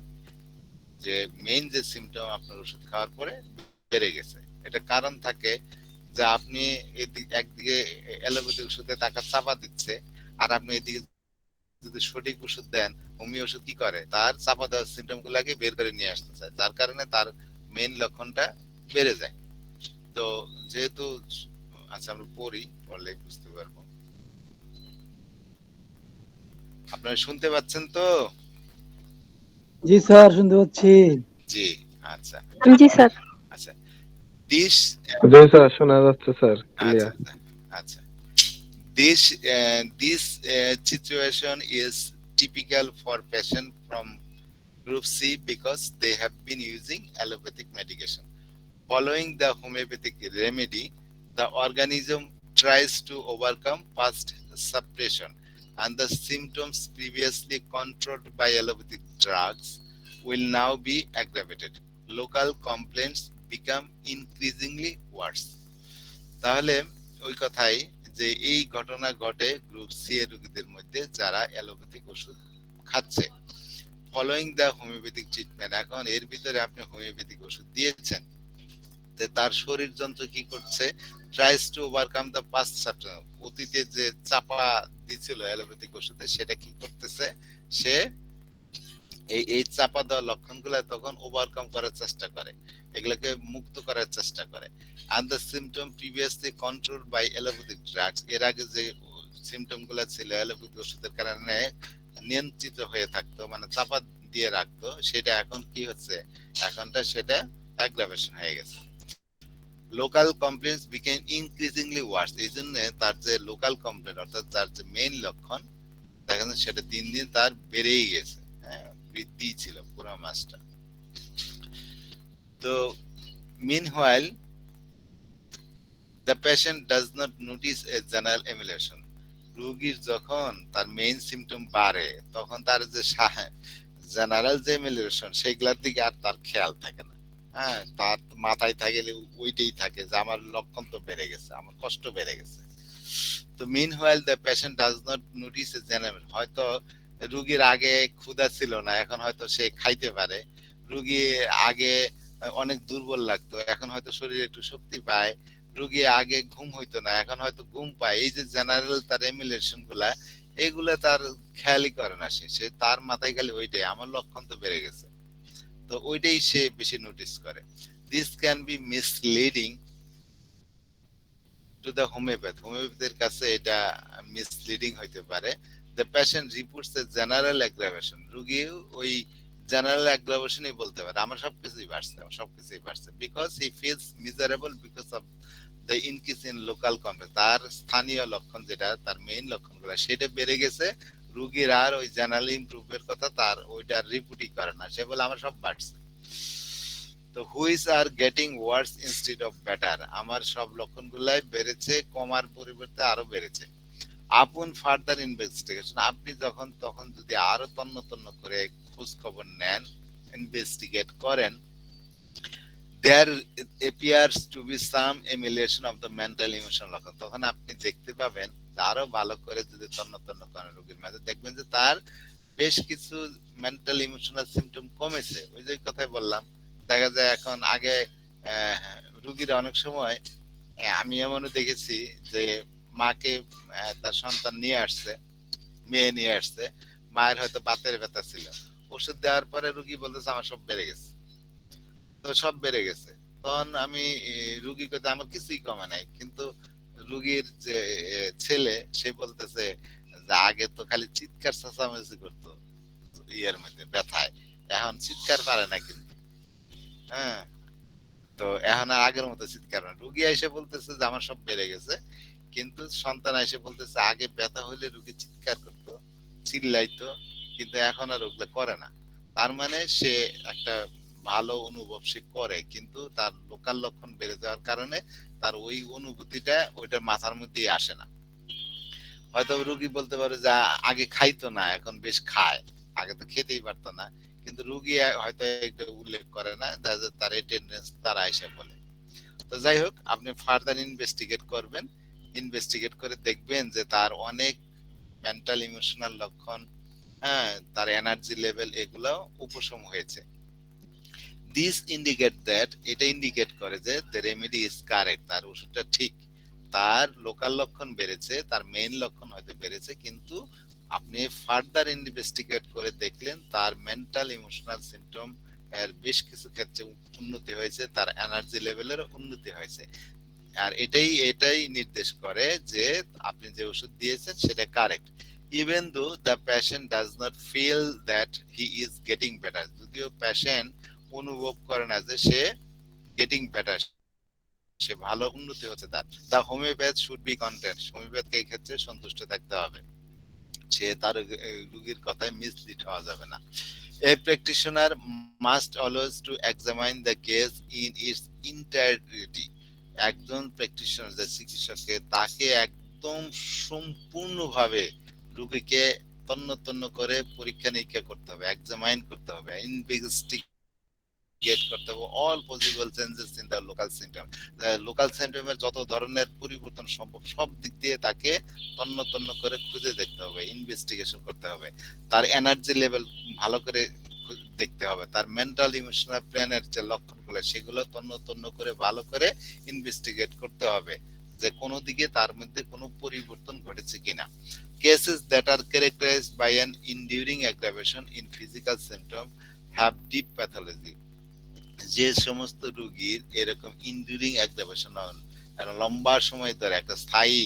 [SPEAKER 1] যে মেইন যে সিমটম আপনার ওষুধ খাওয়ার পরে বেড়ে গেছে। এটা কারণ থাকে যে আপনি একদিকে অ্যালোপ্যাথিক ওষুধে টাকা চাপা দিচ্ছে আর আপনি এদিকে যদি সঠিক ওষুধ দেন, হোমিও ওষুধ কি করে তার চাপা দেওয়ার সিমটম গুলাকে বের করে নিয়ে আসতে চায়, যার কারণে তার মেইন লক্ষণটা বেড়ে যায়। তো যেহেতু আচ্ছা আমরা পড়ি, পড়লে বুঝতে পারবো। আপনারা শুনতে পাচ্ছেন তো?
[SPEAKER 3] জি স্যার, শুনতে পাচ্ছি।
[SPEAKER 1] জি, আচ্ছা
[SPEAKER 4] জি স্যার।
[SPEAKER 1] আচ্ছা। দিস
[SPEAKER 5] জি স্যার, শোনা যাচ্ছে স্যার,
[SPEAKER 1] আচ্ছা
[SPEAKER 5] ক্লিয়ার।
[SPEAKER 1] আচ্ছা আচ্ছা this situation is typical for patients from group C because they have been using allopathic medication. Following the homeopathic remedy, the organism tries to overcome past suppression, and the symptoms previously controlled by allopathic drugs will now be aggravated. Local complaints become increasingly worse. তাহলে ওই কথাই যে এই ঘটনা ঘটে group C এর রোগীদের মধ্যে যারা অ্যালোপ্যাথিক ওষুধ খাচ্ছে, ফলোইং দ্য হোমিওপ্যাথিক ট্রিটমেন্ট। এখন এর ভিতরে আপনি হোমিওপ্যাথিক ওষুধ দিয়েছেন, তার শরীর যন্ত্র কি করছে, tries to overcome the past substance, অতীতে যে চাপা দিছিল অ্যালোপ্যাথিক ওষুধে সেটা কি করতেছে, সে এই চাপা দেওয়া লক্ষণগুলো তখন ওভারকাম করার চেষ্টা করে, এগুলোকে মুক্ত করার চেষ্টা করে। and the symptom previously controlled by allopathic drugs, এর আগে যে সিম্পটম গুলো ছিল অ্যালোপ্যাথিক ওষুধের কারণে নিয়ন্ত্রিত হয়ে থাকতো, মানে চাপা দিয়ে রাখতো, সেটা এখন কি হচ্ছে, এখনটা সেটা অ্যাগ্রাভেশন হয়ে গেছে। লোকাল কমপ্লেন্টস বিকেম ইনক্রিজিংলি ওয়ার্স, এই জন্য তার যে লোকাল কমপ্লেন্ট অর্থাৎ তার যে মেইন লক্ষণ দেখা যাচ্ছে সেটা দিন দিন তার বেড়েই গেছে, হ্যাঁ বৃদ্ধি ছিল পুরো মাসটা। তো meanwhile the patient does not notice a general amelioration, রোগীর যখন তার মেইন সিম্পটম বাড়ে তখন তার যে জেনারেল যে এমিলিয়েশন সেগুলোর দিকে আর তার খেয়াল থাকে না, হ্যাঁ তার মাথায় থাকে ওইটাই থাকে যে আমার লক্ষণ তো বেড়ে গেছে, আমার কষ্ট বেড়ে গেছে। তো meanwhile the patient does not notice a general, হয়তো রোগীর আগে ক্ষুধা ছিল না, এখন হয়তো সে খাইতে পারে, রোগী আগে অনেক দুর্বল লাগতো, এখন হয়তো শরীরে একটু শক্তি পায়, রোগী আগে ঘুম হইতো না, এখন হয়তো ঘুম পায়। এই যে জেনারেল তার এমিলেশন গুলা, এগুলা তার খেয়ালই করে না, সে তার মাথায় খালি ওইটাই আমার লক্ষণ তো বেড়ে গেছে, তো ওইটাই সে বেশি নোটিস করে। This can be misleading to the homeopath, হোমিওপ্যাথের কাছে এটা মিসলিডিং হইতে পারে। The patient reports a general aggravation, রোগী ওই জেনারেল অ্যাগ্রাভেশনই বলতে পারে আমার সবকিছুই বাড়ছে, আমার সবকিছুই বাড়ছে, because he feels miserable because of the increase in local complaint, তার স্থানীয় লক্ষণ যেটা তার মেইন লক্ষণগুলো সেটা বেড়ে গেছে, রোগীর আর ওই জেনারেল ইমপ্রুভের কথা তার ওইটা রিপোর্টই করে না, সে বলে আমার সব বাড়ছে। তো which are getting Wars instead of better, আমার সব লক্ষণগুলাই বেড়েছে, কমার পরিবর্তে আরো বেড়েছে। আপন ফার্দার ইনভেস্টিগেশন, আপনি যখন তখন যদি আরো তন্ন তন্ন করে খোঁজ খবর নেন, ইনভেস্টিগেট করেন, there appears to be some emulation of the mental emotional লক্ষণ, তখন আপনি দেখতে পাবেন আরো ভালো করে যদি তন্ন তন্ন করেন রোগীর মাঝে, দেখবেন যে তার বেশ কিছু মেন্টাল ইমোশনাল সিমটম কমেছে। ওই যে কথাই বললাম, দেখা যায় এখন আগে রোগীরা অনেক সময় আমি এমনও দেখেছি যে মাকে তার সন্তান নিয়ে আসছে, মেয়ে নিয়ে আসছে, মায়ের হয়তো বাতের ব্যথা ছিল, ওষুধ দেওয়ার পরে রোগী বলতেছে আমার সব বেড়ে গেছে, তো সব বেড়ে গেছে। তখন আমি রুগী কথা আমার কিছুই কমে নাই, কিন্তু রুগীর যে ছেলে সে বলতেছে যে আগে তো খালি চিৎকার চেঁচামেচি করতো ইয়ের মধ্যে ব্যথায়, এখন চিৎকার পারে না কিন্তু, হ্যাঁ তো এখন আর আগের মতো চিৎকার না। রুগী এসে বলতেছে যে আমার সব বেড়ে গেছে, কিন্তু সন্তান এসে বলতেছে আগে ব্যথা হইলে রুগী চিৎকার করতো, চিল্লাইতো, কিন্তু এখন আর ওগুলো করে না। তার মানে সে একটা ভালো অনুভব সে করে, কিন্তু তার লোকাল লক্ষণ বেড়ে যাওয়ার কারণে তার ওই অনুভূতিটা ওইটা মাথার মধ্যেই আসে না। হয়তো রুগী বলতে পারে যে আগে খাইতো না এখন বেশ খায়, আগে তো খেতেই পারতো না, কিন্তু রুগী হয়তো এটা উল্লেখ করে না, তার এই টেন্ডেন্স তারা এসে বলে। তো যাই হোক, আপনি ফার্দার ইনভেস্টিগেট করবেন, ইনভেস্টিগেট করে দেখবেন যে তার অনেক মেন্টাল ইমোশনাল লক্ষণ, হ্যাঁ তার এনার্জি লেভেল এগুলো উপশম হয়েছে। দিস ইন্ডিকেট দ্যাট, এটা ইন্ডিকেট করে যে দ্য রেমেডি ইজ কারেক্ট, তার ওষুধটা ঠিক, তার লোকাল লক্ষণ বেড়েছে, তার মেইন লক্ষণ হয়তো বেড়েছে, কিন্তু আপনি ফার্দার ইনভেস্টিগেট করে দেখলেন তার মেন্টাল ইমোশনাল সিমটম এর বেশ কিছু ক্ষেত্রে উন্নতি হয়েছে, তার এনার্জি লেভেলের উন্নতি হয়েছে। আর এটাই নির্দেশ করে যে আপনি যে ওষুধ দিয়েছেন সেটা correct, even though the patient does not feel that he is getting better, যদিও পেশেন্ট অনুভব করে না যে সে গেটিং বেটার, সে ভালো উন্নতি হচ্ছে তার। The homeopath should be content, হোমিওপ্যাথকে এই ক্ষেত্রে সন্তুষ্ট থাকতে হবে, সে তার রোগীর কথায় মিসলিড হওয়া যাবে না। A practitioner must always to examine the case in its entirety, একজন প্র্যাকটিশনার যে চিকিৎসককে তাকে একদম সম্পূর্ণভাবে রোগীকে তন্ন তন্ন করে পরীক্ষা নিরীক্ষা করতে হবে, এক্সামাইন করতে হবে, ইনভেস্টিগেট করতে হবে all possible changes in the local symptom, local সিম্পটমের যত ধরনের পরিবর্তন সম্ভব সব দিক দিয়ে তাকে তন্ন তন্ন করে খুঁজে দেখতে হবে, ইনভেস্টিগেশন করতে হবে, তার এনার্জি লেভেল ভালো করে দেখতে হবে, তার মেন্টাল ইমোশনাল প্ল্যানের যে লক্ষণগুলো সেগুলো তন্ন তন্ন করে ভালো করে ইনভেস্টিগেট করতে হবে যে কোন দিকে তার মধ্যে কোনো পরিবর্তন ঘটেছে কিনা। Cases that are characterized by an enduring aggravation in physical symptom have deep pathology, যে সমস্ত রোগীর এরকম ইনডিউরিং অ্যাগ্রাভেশন লম্বা সময় ধরে একটা স্থায়ী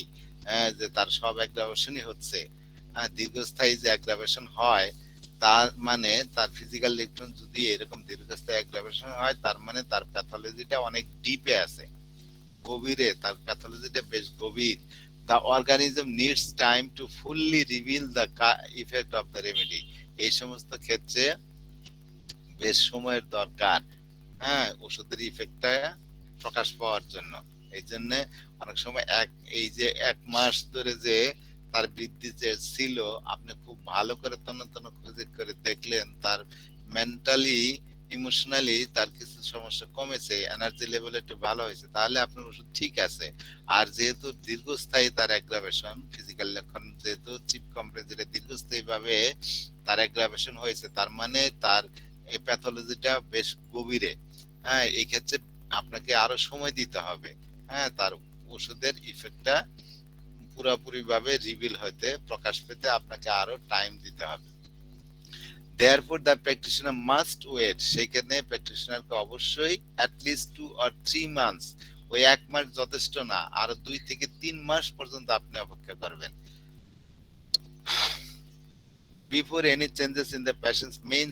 [SPEAKER 1] যে তার সব অ্যাগ্রাভেশনই হচ্ছে, দীর্ঘস্থায়ী যে অ্যাগ্রাভেশন হয় তার মানে তার ফিজিক্যাল লিপটন যদি এরকম দীর্ঘস্থায়ী অ্যাগ্রাভেশন হয় তার মানে তার প্যাথোলজিটা অনেক ডিপে আছে, গভীরে, তার প্যাথোলজিটা বেশ গভীর। The organism needs time to fully reveal the effect of the remedy, এই সমস্ত ক্ষেত্রে বেশ সময়ের দরকার ওষুধের ইফেক্টটা প্রকাশ পাওয়ার জন্য। এই জন্য অনেক সময় এই যে 1 মাস ধরে যে তার বৃদ্ধি যে ছিল আপনি খুব ভালো করে তন্ন তন্ন খুঁজে করে দেখলেন তার মেন্টালি ইমোশনালি তার কিছু সমস্যা কমেছে, এনার্জি লেভেল একটু ভালো হয়েছে, তাহলে আপনার ওষুধ ঠিক আছে। আর যেহেতু দীর্ঘস্থায়ী তার অ্যাগ্রাভেশন ফিজিক্যাল লক্ষণ, যেহেতু চিপ কমপ্লেক্স যেটা দীর্ঘস্থায়ী ভাবে তার অ্যাগ্রাভেশন হয়েছে তার মানে তার এই প্যাথোলজিটা বেশ গভীরে, এই ক্ষেত্রে আপনাকে আরো সময় দিতে হবে, তার ওষুধের ইফেক্টটা পুরোপুরি ভাবে রিভিল হতে প্রকাশ পেতে আপনাকে আরো টাইম দিতে হবে। Therefore the practitioner must wait, সেখানে প্র্যাকটিশনারকে অবশ্যই at least 2 or 3 months, ওই 1 মাস যথেষ্ট না, আরো 2 থেকে 3 মাস পর্যন্ত আপনি অপেক্ষা করবেন before any changes in the patient's main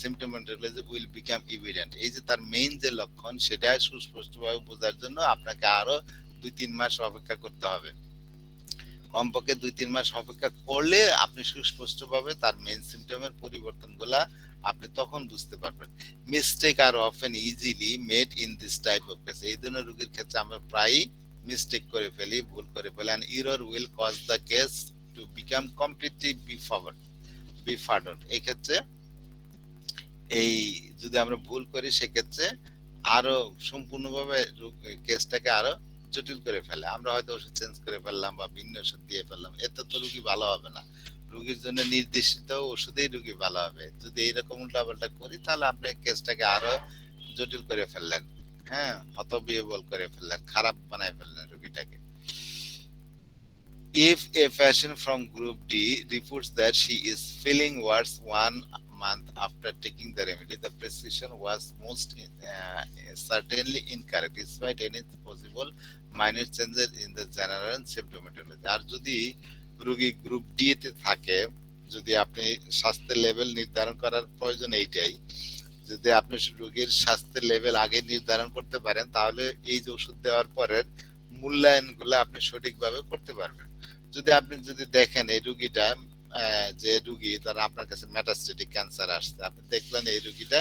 [SPEAKER 1] symptomatology will become evident, এই যে তার মেইন যে লক্ষণ সেটা সুস্পষ্টভাবে বোঝার জন্য আপনাকে আরো 2-3 মাস অপেক্ষা করতে হবে, কমপক্ষে 2-3 মাস অপেক্ষা করলে আপনি সুস্পষ্টভাবে তার মেইন সিম্পটমের পরিবর্তনগুলা আপনি তখন বুঝতে পারবেন। Mistake are often easily made in this type of case, এই ধরনের রোগীর ক্ষেত্রে আমরা প্রায়ই মিস্টেক করে ফেলি, ভুল করে ফেলি, and error will cause the case to become completely befuddled, এই ক্ষেত্রে এই যদি আমরা ভুল করি সেক্ষেত্রে আরো সম্পূর্ণভাবে কেসটাকে আরো জটিল করে ফেলে, আমরা হয়তো ওষুধ চেঞ্জ করে ফেললাম বা ভিন্ন ওষুধ দিয়ে ফেললাম, এতে তো রোগী ভালো হবে না, রোগীর জন্য নির্দেশিত ওষুধেই রোগী ভালো হবে। যদি এইরকম উল্টাপাল্টা করি তাহলে আপনি কেসটাকে আরো জটিল করে ফেললেন, হতবিহ্বল করে ফেললেন, খারাপ বানায় ফেললেন রোগীটাকে। If a patient from group D reports that she is feeling worse 1 month after taking the remedy, the prescription was most certainly incorrect despite any possible minor changes in the general symptomatology, আর যদি রোগী group D তে থাকে, যদি আপনি স্বাস্থ্যের level নির্ধারণ করার প্রয়োজন এইটাই, যদি আপনি রোগীর স্বাস্থ্যের লেভেল আগে নির্ধারণ করতে পারেন তাহলে এই যে ওষুধ দেওয়ার পরের মূল্যায়নগুলো আপনি সঠিকভাবে করতে পারবেন। যদি দেখেন এই রোগীটা যে রোগী তার আপনার কাছে মেটাস্টেটিক ক্যান্সার আসছে, আপনি দেখলেন এই রোগীটা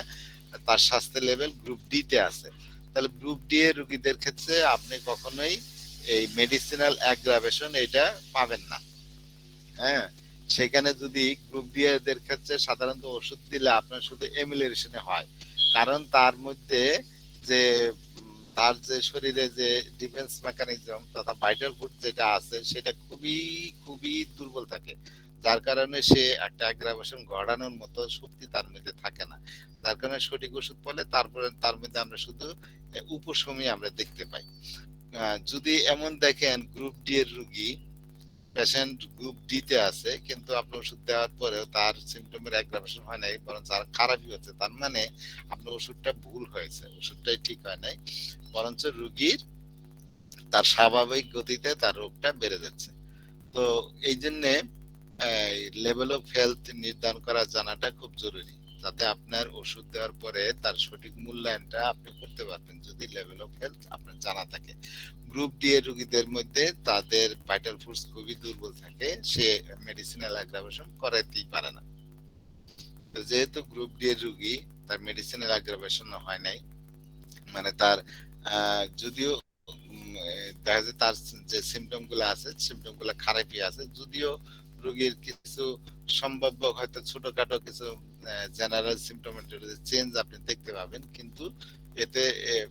[SPEAKER 1] তার স্বাস্থ্য লেভেল গ্রুপ ডি তে আছে, তাহলে গ্রুপ ডি এর রোগীদের ক্ষেত্রে আপনি কখনোই এই মেডিসিনাল অ্যাগ্রাভেশন এটা পাবেন না। সেখানে যদি গ্রুপ ডি এর ক্ষেত্রে সাধারণত ওষুধ দিলে আপনার শুধু এমিলেশনে হয়, কারণ তার মধ্যে যে তার যে শরীরে যে ডিফেন্স মেকানিজম তথা ভাইটাল ফুড যেটা আছে সেটা খুবই খুবই দুর্বল থাকে, যার কারণে সে একটা অ্যাগ্রাভেশন ঘটানোর মতো শক্তি তার মধ্যে থাকে না, যার কারণে সঠিক ওষুধ বলে তারপরে তার মধ্যে আমরা শুধু উপশমই আমরা দেখতে পাই। যদি এমন দেখেন গ্রুপ ডি এর রোগী পেশেন্ট গ্রুপ ডি তে আছে, কিন্তু আপনি ওষুধ দেওয়ার পরেও তার সিমটমের অ্যাগ্রাভেশন হয় নাই, বরং তার খারাপই হচ্ছে, তার মানে আপনার ওষুধটা ভুল হয়েছে, ওষুধটাই ঠিক হয় নাই, বরঞ্চ রোগীর তার স্বাভাবিক গতিতে তার রোগটা বেড়ে যাচ্ছে। তো এই জন্যে লেভেল অফ হেলথ নির্ধারণ করা জানাটা খুব জরুরি, যাতে আপনার ওষুধ দেওয়ার পরে তার সঠিক মূল্যায়নটা আপনি করতে পারবেন, যদি লেভেল অফ হেলথ আপনার জানা থাকে। গ্রুপ ডি এর রোগীদের মধ্যে তাদের ভাইটাল ফোর্স খুবই দুর্বল থাকে, সে মেডিসিনাল অ্যাগ্রাভেশন করাতেই পারে না। তো যেহেতু গ্রুপ ডি এর রোগী, তার মেডিসিনাল অ্যাগ্রাভেশন হয় নাই, মানে তার যদিও দেখা যায় তার যে সিমটম গুলো আছে, সিমটম গুলো খারাপই আছে, যদিও রোগীর কিছু সম্ভাব্য হয়তো ছোটখাটো কিছু জেনারেল সিমটোমেটরি চেঞ্জ আপনি দেখতে পাবেন, কিন্তু এতে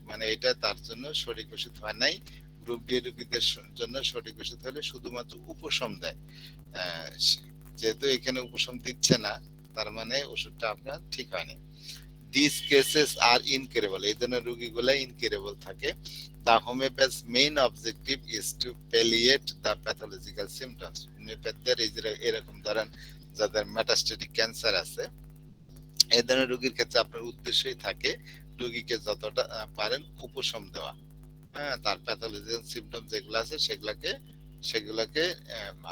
[SPEAKER 1] মানে এটা তার জন্য সঠিক ওষুধ হয় নাই। গ্রুপ ডি রোগীদের জন্য সঠিক ওষুধ হলে শুধুমাত্র উপশম দেয়। যেহেতু এখানে উপশম দিচ্ছে না, তার মানে ওষুধটা আপনার ঠিক হয়নি। These cases are incurable, এই ধরনের রোগীগুলা ইনকিউরেবল থাকে। The homeopath's main objective is to palliate the pathological symptoms. হোমিওপ্যাথদের এই যে এরকম ধরেন যাদের মেটাস্টেটিক ক্যান্সার আছে, এই ধরনের রোগীর ক্ষেত্রে আপনার উদ্দেশ্যই থাকে রোগীকে যতটা পারেন উপশম দেওয়া, হ্যাঁ, তার প্যাথোলজিক্যাল সিমটম যেগুলো আছে সেগুলাকে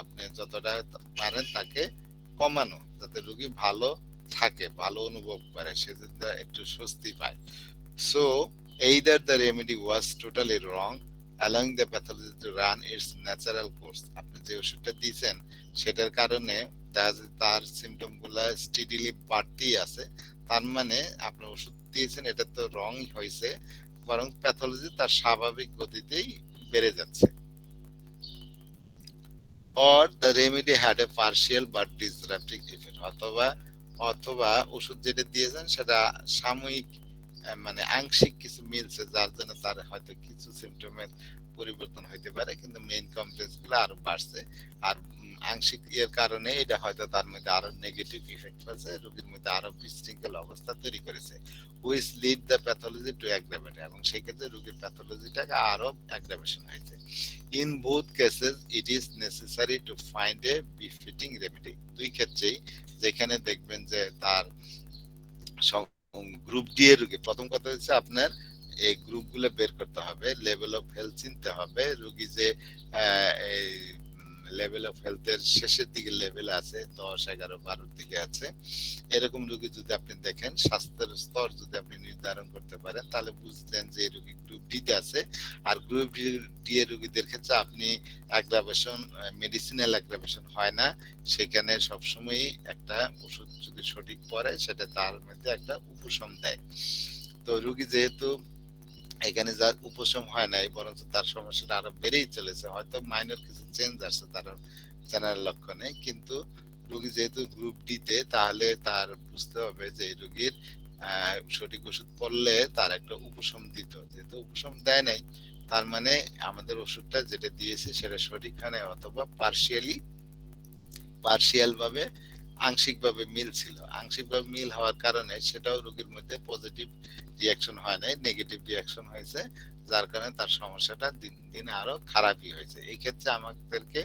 [SPEAKER 1] আপনি যতটা পারেন তাকে কমানো, যাতে রোগী ভালো থাকে, ভালো অনুভব করে, সে যাতে একটু স্বস্তি পায়। So either the remedy was totally wrong, allowing the pathology to run its natural course. আপনি যে ওষুধটা দিয়েছেন সেটার কারণে তার সিমটম গুলা স্টেডিলি বাড়তেই আছে, তার মানে আপনি ওষুধ দিয়েছেন এটা তো রং হয়েছে, বরং প্যাথোলজি তার স্বাভাবিক গতিতেই বেড়ে যাচ্ছে। or the remedy had a partial but disruptive effect, অথবা ওষুধ যেটা দিয়েছেন সেটা সাময়িক মানে আংশিক কিছু মিলছে, যার জন্য তার হয়তো কিছু সিমটমের পরিবর্তন হইতে পারে, কিন্তু মেইন কমপ্লেক্স গুলো আরো বাড়ছে। আর আংশিক এর কারণে এটা হয়তো তার মধ্যে আরো নেগেটিভ ইফেক্ট হয়েছে, রোগীর মধ্যে আরো বিশৃঙ্খল অবস্থা তৈরি করেছে, which lead the pathology to aggravate, এবং সেই ক্ষেত্রে রোগীর প্যাথোলজিটাকে আরো অ্যাগ্রাভেশন হয়েছে। In both cases it is necessary to find a befitting remedy. দুই ক্ষেত্রেই যেখানে দেখবেন যে তার গ্রুপ ডি এর রোগী, প্রথম কথা হচ্ছে আপনার এই গ্রুপগুলো বের করতে হবে, লেভেল অফ হেলথ চিনতে হবে, রোগী যে এই লেভেল অফ হেলথের শেষের দিকে লেভেল আছে 10, 11, 12 দিকে আছে, এরকম রোগী যদি আপনি দেখেন, স্বাস্থ্যের স্তর যদি আপনি নির্ধারণ করতে পারেন, তাহলে বুঝলেন যে এই রোগী গ্রুপ ডি তে আছে। আর গ্রুপ ডি এর রোগীদের ক্ষেত্রে আপনি অ্যাগ্রাভেশন, মেডিসিনাল অ্যাগ্রাভেশন হয় না, সেখানে সবসময় একটা ওষুধ যদি সঠিক পড়ে সেটা তার মধ্যে একটা উপশম দেয়। তো রোগী যেহেতু এখানে যার উপশম হয় নাই, বরং তার সমস্যাটা আরো বেড়েই চলেছে, হয়তো মাইনর কিছু চেঞ্জ আসছে তার জেনারেল লক্ষণে, কিন্তু রোগী যেহেতু গ্রুপ ডি তে, তাহলে তার বুঝতে হবে যে এই রোগীর সঠিক ওষুধ পড়লে তার একটা উপশম দিত, যেহেতু উপশম দেয় নাই, তার মানে আমাদের ওষুধটা যেটা দিয়েছে সেটা সঠিক হয় নাই, অথবা পার্শিয়াল ভাবে আংশিকভাবে মিল ছিল, আংশিকভাবে মিল হওয়ার কারণে সেটাও রোগীর মধ্যে পজিটিভ রিয়াকশন হয় নাই, নেগেটিভ রিয়াকশন হয়েছে, যার কারণে তার সমস্যাটা দিন দিন আরো খারাপই হয়েছে। এই ক্ষেত্রে আমাদেরকে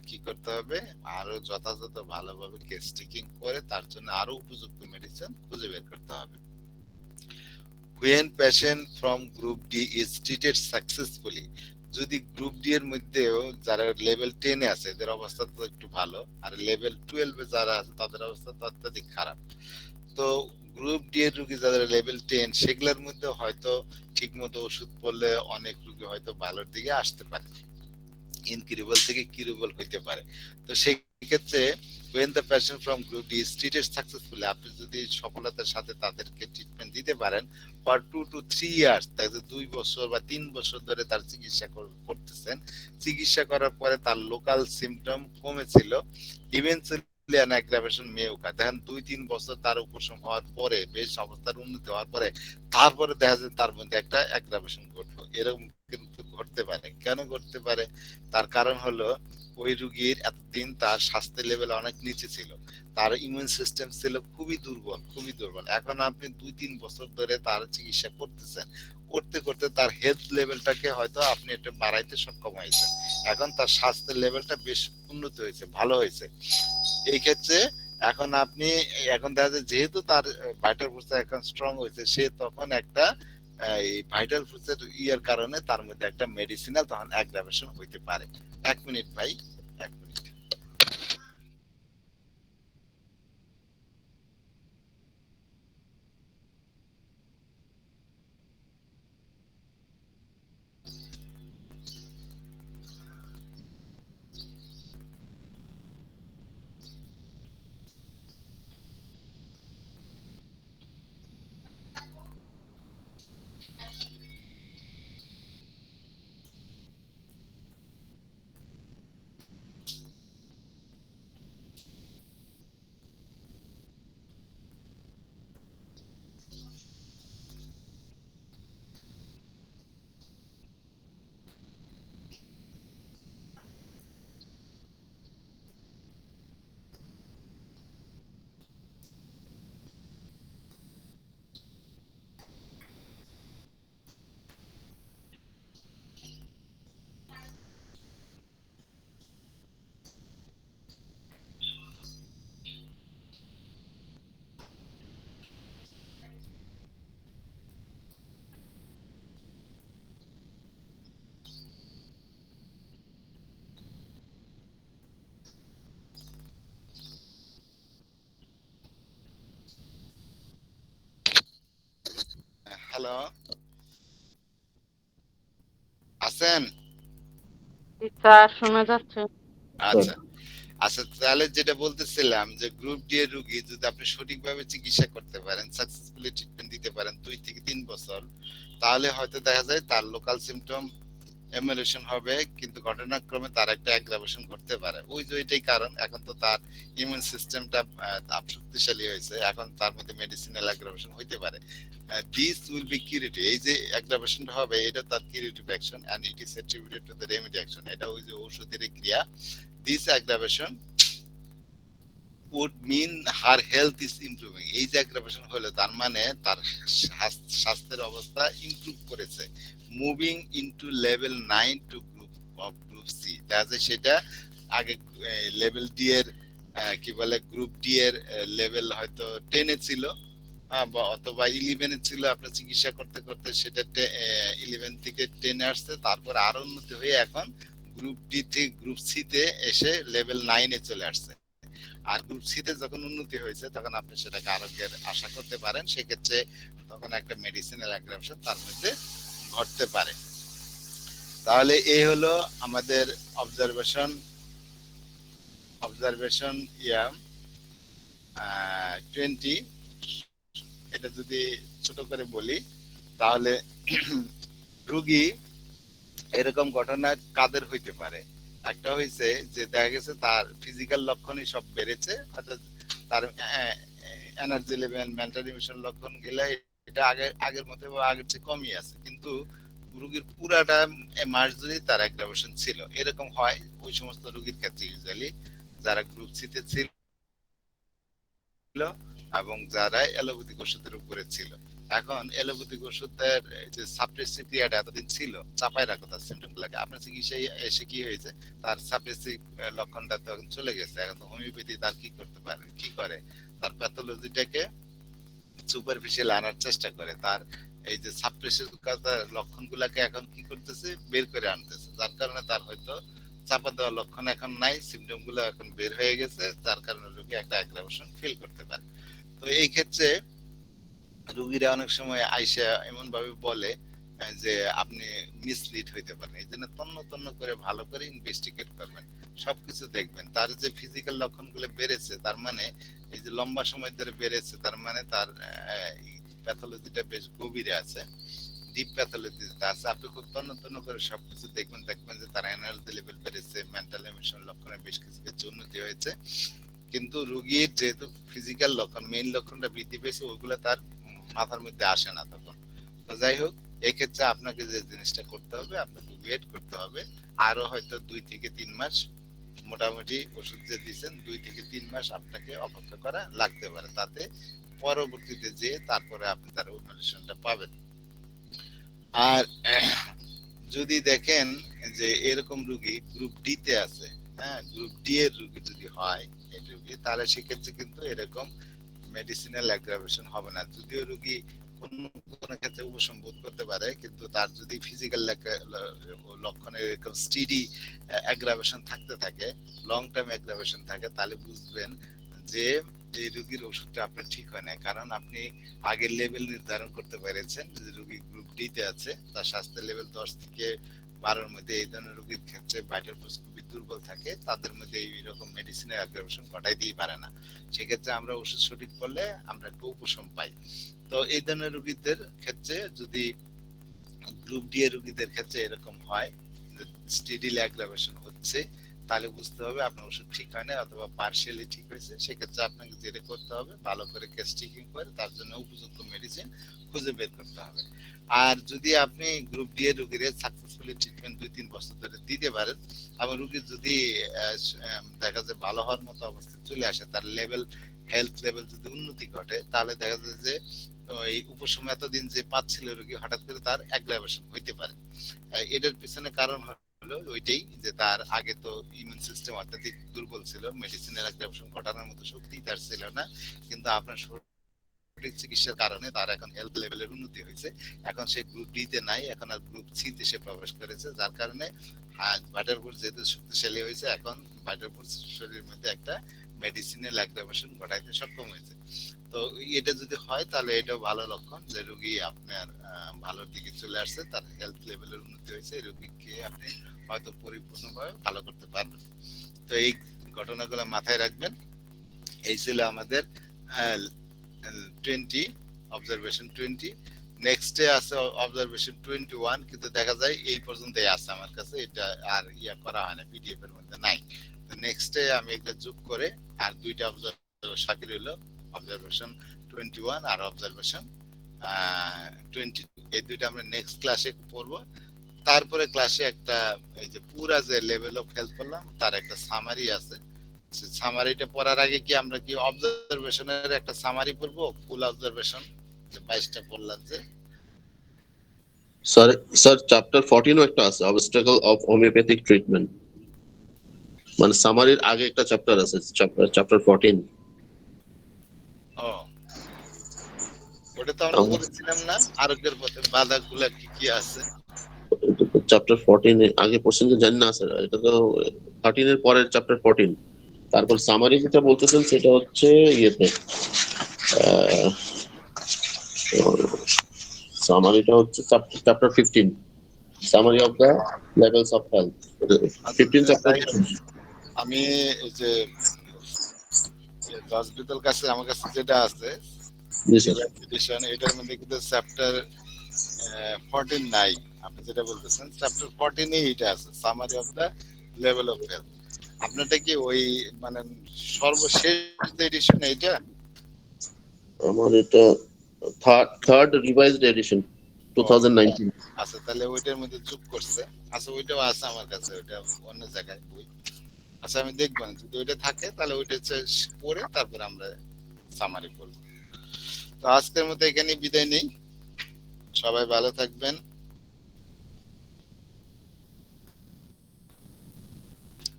[SPEAKER 1] কি করতে হবে, আরো যথাযথ ভালোভাবে কেস টেকিং করে তার জন্য আরো উপযুক্ত মেডিসিন খুঁজে বের করতে হবে। When patient from group D is treated successfully, যদি গ্রুপ ডি এর মধ্যেও যারা লেভেল 10 এ আছে এদের অবস্থা তো একটু ভালো, আর লেভেল 12 এ যারা আছে তাদের অবস্থা তো অত্যাধিক খারাপ, তো গ্রুপ ডি এর রোগী যাদের লেভেল 10 সেগুলোর মধ্যে হয়তো ঠিকমতো ওষুধ পড়লে অনেক রোগী হয়তো ভালোর দিকে আসতে পারে, ইনকিউরেবল থেকে কিউরেবল হইতে পারে। তো সেই ক্ষেত্রে when the patient from group D is treated successfully, আপনি যদি সফলতার সাথে তাদেরকে ট্রিটমেন্ট দিতে পারেন for 2 to 3 years, তাহলে 2 বছর বা 3 বছর ধরে তার চিকিৎসা করতেছেন, চিকিৎসা করার পরে তার লোকাল সিমটম কমেছিল, eventually an aggravation may occur, দেখেন 2-3 বছর তার উপশম হওয়ার পরে, বেশ অবস্থার উন্নতি হওয়ার পরে, তারপরে দেখা যায় তার মধ্যে একটা অ্যাগ্রাভেশন ঘটলো, এরকম কিন্তু ঘটতে পারে। কেন ঘটতে পারে? তার কারণ হলো ওই রোগীর এতদিন তার স্বাস্থ্যের লেভেল অনেক নিচে ছিল, তার ইমিউন সিস্টেম ছিল খুবই দুর্বল, খুবই দুর্বল। এখন আপনি 2-3 বছর ধরে তার চিকিৎসা করতেছেন, করতে করতে তার হেলথ লেভেলটাকে হয়তো আপনি একটু বাড়াইতে সক্ষম হয়েছেন। এখন তার স্বাস্থ্যের লেভেলটা বেশ উন্নত হয়েছে, ভালো হয়েছে। এই ক্ষেত্রে এখন আপনি এখন দেখা যায় যেহেতু তার ভাইটাল ফোর্স এখন স্ট্রং হয়েছে, সে তখন একটা এই ভাইটাল ফোর্সের ইয়ার কারণে তার মধ্যে একটা মেডিসিনাল তখন অ্যাগ্রাভেশন হইতে পারে। 1 মিনিট ভাই, 1 মিনিট। হ্যালো, আছেন?
[SPEAKER 4] জি স্যার, শোনা যাচ্ছে।
[SPEAKER 1] আচ্ছা আচ্ছা, তাহলে যেটা বলতেছিলাম যে গ্রুপ ডি এর রোগী যদি আপনি সঠিকভাবে চিকিৎসা করতে পারেন, সাকসেসফুলি ট্রিটমেন্ট দিতে পারেন 2 থেকে 3 বছর, তাহলে হয়তো দেখা যায় তার লোকাল সিমটম এমুলেশন হবে, কিন্তু ঘটনাক্রমে তার একটা অ্যাগ্রাভেশন ঘটতে পারে। ওই যে এটাই কারণ, এখন তো তার ইমিউন সিস্টেমটা শক্তিশালী হয়েছে, এখন তার মধ্যে মেডিসিনাল অ্যাগ্রাভেশন হইতে পারে। দিস উইল বি কিউরেটিভ, এই যে অ্যাগ্রাভেশনটা হবে এটা তার curative action and it is attributed to the remedy action. এটা ওই যে ঔষধের ক্রিয়া। This aggravation would mean her health is improving। এই যে অ্যাগ্রাভেশন হলো তার মানে তার স্বাস্থ্যের অবস্থা ইমপ্রুভ করেছে। Moving into level 9 to group C, দেখা যায় সেটা আগে লেভেল ডি এর কি বলে গ্রুপ ডি এর লেভেল হয়তো 10 এ ছিল, বা অথবা 11 এ ছিল। আপনার চিকিৎসা করতে করতে সেটা 11 থেকে 10 এ আসছে, তারপর আরো উন্নতি হয়ে এখন গ্রুপ ডি থেকে গ্রুপ সি তে এসে লেভেল 9 এ চলে আসছে। আর গ্রুপ সি তে যখন উন্নতি হয়েছে তখন আপনি সেটাকে আরোগ্যের আশা করতে পারেন, সেক্ষেত্রে তখন একটা মেডিসিনাল অ্যাগ্রাভেশন তার মধ্যে ঘটতে পারে। তাহলে এই হলো আমাদের অবজারভেশন ইয়া 20। এটা যদি ছোট করে বলি তাহলে রোগী এরকম ঘটনা কাদের হইতে পারে? একটা হইছে যে দেখা গেছে তার ফিজিক্যাল লক্ষণই সব বেড়েছে, অর্থাৎ তার এনার্জি লেভেল, মেন্টাল ইমোশন লক্ষণ গেলে এটা আগের মতো বা আগের চেয়ে কমই আছে, কিন্তু রোগীর পুরাটা মাস জুড়ে তার অ্যাগ্রাভেশন ছিল। এরকম হয় ওই সমস্ত রোগীর ক্ষেত্রে ইউজুয়ালি যারা গ্রুপ সি তে ছিল এবং যারা অ্যালোপ্যাথিক ওষুধের উপরে ছিল। এখন অ্যালোপ্যাথিক ওষুধের যে সাপ্রেসিভ ক্রিয়াটা এতদিন ছিল, চাপায় রাখো তার সিমটম গুলাকে, আপনার চিকিৎসায় এসে কি হয়েছে, তার সাপ্রেসিভ লক্ষণটা তখন চলে গেছে। এখন তো হোমিওপ্যাথি তার কি করতে পারে, কি করে, তার প্যাথোলজিটাকে সুপারফিশিয়াল আনার চেষ্টা করে, তার এই যে সাপ্রেসিভ লক্ষণ গুলাকে এখন কি করতেছে, বের করে আনতেছে, যার কারণে তার হয়তো চাপা দেওয়া লক্ষণ এখন নাই, সিমটম গুলো এখন বের হয়ে গেছে, যার কারণে রোগী একটা অ্যাগ্রাভেশন ফিল করতে পারে। তো এই ক্ষেত্রে রোগীরা অনেক সময় আইসা এমন ভাবে বলে যে আপনি মিসলিড হইতে পারেন, এই জন্য তন্ন তন্ন করে ভালো করে ইনভেস্টিগেট করবেন, সবকিছু দেখবেন। তার যে ফিজিক্যাল লক্ষণগুলো বেড়েছে তার মানে এই যে লম্বা সময় ধরে বেড়েছে, তার মানে তার প্যাথোলজিটা বেশ গভীরে আছে, ডিপ প্যাথোলজিতে আছে। আপনি খুব তন্ন তন্ন করে সবকিছু দেখবেন, দেখবেন যে তার এনার্জি লেভেল বেড়েছে, মেন্টাল ইমোশনাল লক্ষণে বেশ কিছু কিছু উন্নতি হয়েছে, কিন্তু রোগীর যেহেতু ফিজিক্যাল লক্ষণ, মেইন লক্ষণটা বৃদ্ধি পেয়েছে, ওইগুলো তার মাথার মধ্যে আসে না তখন। তো যাই হোক, এক্ষেত্রে আপনাকে যে জিনিসটা করতে হবে, আপনাকে ওয়েট করতে হবে আরো হয়তো 2 থেকে 3 মাস মোটামুটি ওষুধ যে দিচ্ছেন 2 থেকে 3 মাস আপনাকে অপেক্ষা করা লাগতে পারে, তাতে পরবর্তীতে যে তারপরে আপনি তার মেডিসিনটা পাবেন। আর যদি দেখেন যে এরকম রোগী গ্রুপ ডি তে আছে, হ্যাঁ, গ্রুপ ডি এর রোগী যদি হয় এই রোগী, তাহলে সেক্ষেত্রে কিন্তু এরকম মেডিসিনাল অ্যাগ্রাভেশন হবে না। যদিও রোগী কোন কোন ক্ষেত্রে উপশম বোধ করতে পারে, কিন্তু তার যদি ফিজিক্যাল লক্ষণের এরকম স্টিডি অ্যাগ্রাভেশন থাকতে থাকে, লং টার্ম অ্যাগ্রাভেশন থাকে, তাহলে বুঝবেন যে এই রোগীর ওষুধটা আপনার ঠিক হয় না। কারণ আপনি আগের লেভেল নির্ধারণ করতে পেরেছেন যে রোগী গ্রুপ ডি তে আছে, তার স্বাস্থ্য লেভেল 10 থেকে 12-র মধ্যে। এই ধরনের রোগীর ক্ষেত্রে ভাইটাল ফোর্স খুবই দুর্বল থাকে, তাদের মধ্যে এইরকম মেডিসিনের অ্যাগ্রাভেশন ঘটাইতেই পারে না। সেক্ষেত্রে আমরা ওষুধ সঠিক করলে আমরা একটু উপশম পাই। তো এই ধরনের রোগীদের ক্ষেত্রে যদি গ্রুপ ডি এর রোগীদের ক্ষেত্রে এরকম হয়, স্টেডিলি অ্যাগ্রাভেশন হচ্ছে, তাহলে বুঝতে হবে আপনার ওষুধ ঠিক হয় না অথবা পার্শিয়ালি ঠিক হয়েছে। সেক্ষেত্রে আপনাকে যেটা করতে হবে, ভালো করে কেস টেকিং করে তার জন্য উপযুক্ত মেডিসিন খুঁজে বের করতে হবে। আর যদি আপনি গ্রুপ ডি এর রোগীর সাকসেসফুলি ট্রিটমেন্ট 2-3 বছর ধরে দিতে পারেন, এবং রোগীর যদি দেখা যায় ভালো হওয়ার মতো অবস্থা চলে আসে, তার লেভেল হেলথ লেভেল যদি উন্নতি ঘটে, তাহলে দেখা যায় যে ওই উপশম এতদিন যে পাচ্ছিল রোগী, হঠাৎ করে তার অ্যাগ্রাভেশন হইতে পারে। এটার পিছনে কারণ হলো ওইটাই যে তার আগে তো ইমিউন সিস্টেম অত্যাধিক দুর্বল ছিল, মেডিসিনের অ্যাগ্রাভেশন ঘটানোর মতো শক্তি তার ছিল না। কিন্তু আপনার সঠিক চিকিৎসার কারণে তার এখন হেলথ লেভেলের উন্নতি হয়েছে। এখন সে গ্রুপ ডি তে নাই, এখন আর গ্রুপ সি তে সে প্রবেশ করেছে, যার কারণে ভাইটাল ফোর্স যেহেতু শক্তিশালী হয়েছে, এখন ভাইটাল ফোর্স শরীরের মধ্যে একটা মেডিসিনাল অ্যাগ্রাভেশন ঘটাইতে সক্ষম হয়েছে। তো এটা যদি হয়, তাহলে এটাও ভালো লক্ষণ যে রোগী আপনার ভালোর দিকে চলে আসছে, তার হেলথ লেভেলের উন্নতি হয়েছে, রোগীকে আপনি হয়তো পরিপূর্ণভাবে ভালো করতে পারবেন। তো এই ঘটনাগুলো মাথায় রাখবেন। এই ছিল আমাদের 20 অবজারভেশন 20। নেক্সটে আছে অবজারভেশন 21, কিন্তু দেখা যায় এই পর্যন্তই আছে আমার কাছে, এটা আর ইয়া করা হয় না, পিডিএফ এর মধ্যে নাই। তো নেক্সটে আমি এটা যোগ করে আর 2টা অবজারভেশন বাকি রইল, অবজারভেশন 21 আর অবজারভেশন 22। এই দুইটা আমরা নেক্সট ক্লাসে পড়বো। তারপরে ক্লাসে একটা এই যে পুরা যে লেভেল অফ হেলথ করলাম তার একটা সামারি আছে। সামারিটা পড়ার আগে কি আমরা কি অবজারভেশনের একটা সামারি পড়বো, ফুল অবজারভেশন যে 22টা পড়লাম যে?
[SPEAKER 6] স্যার স্যার চ্যাপ্টার 14 একটা আছে, অবস্টাকল অফ হোমিওপ্যাথিক ট্রিটমেন্ট, মানে সামারির আগে একটা চ্যাপ্টার আছে, চ্যাপ্টার 14।
[SPEAKER 1] ও, ওটা তো আমরা পড়েছিলাম না, আরোগ্যের পথে বাধাগুলো কি কি আছে?
[SPEAKER 6] চ্যাপ্টার 14 এর আগে পড়ছেন কি জানি না স্যার, এটা তো 13 এর পরের চ্যাপ্টার 14। তারপর সামারি যেটা বলতেছেন সেটা হচ্ছে ইয়েতে, সামারিটা হচ্ছে chapter 15, summary of the levels of health. 15 chapter.
[SPEAKER 1] আমি এই যে হসপিটাল কাছে আমার কাছে যেটা আছে এডিশন, এটার মধ্যে কিন্তু চ্যাপ্টার 14 নাই। আপনি যেটা বলতেছেন চ্যাপ্টার 14 এ এটা আছে, summary of the level of health. আপনারটা কি ওই মানে সর্বশেষ এডিশন এইটা?
[SPEAKER 6] আমার এটা থার্ড রিভাইজড এডিশন 2019।
[SPEAKER 1] আচ্ছা, তাহলে ওইটার মধ্যে যোগ করছে। আচ্ছা, ওইটাও আছে আমার কাছে, ওইটা অন্য জায়গায় বই। আচ্ছা, আমি দেখবো, যদি ওইটা থাকে তাহলে ওইটা পড়ে তারপর আমরা সামারি করব। তো আজকের মতো এখানেই বিদায় নেই, সবাই ভালো থাকবেন।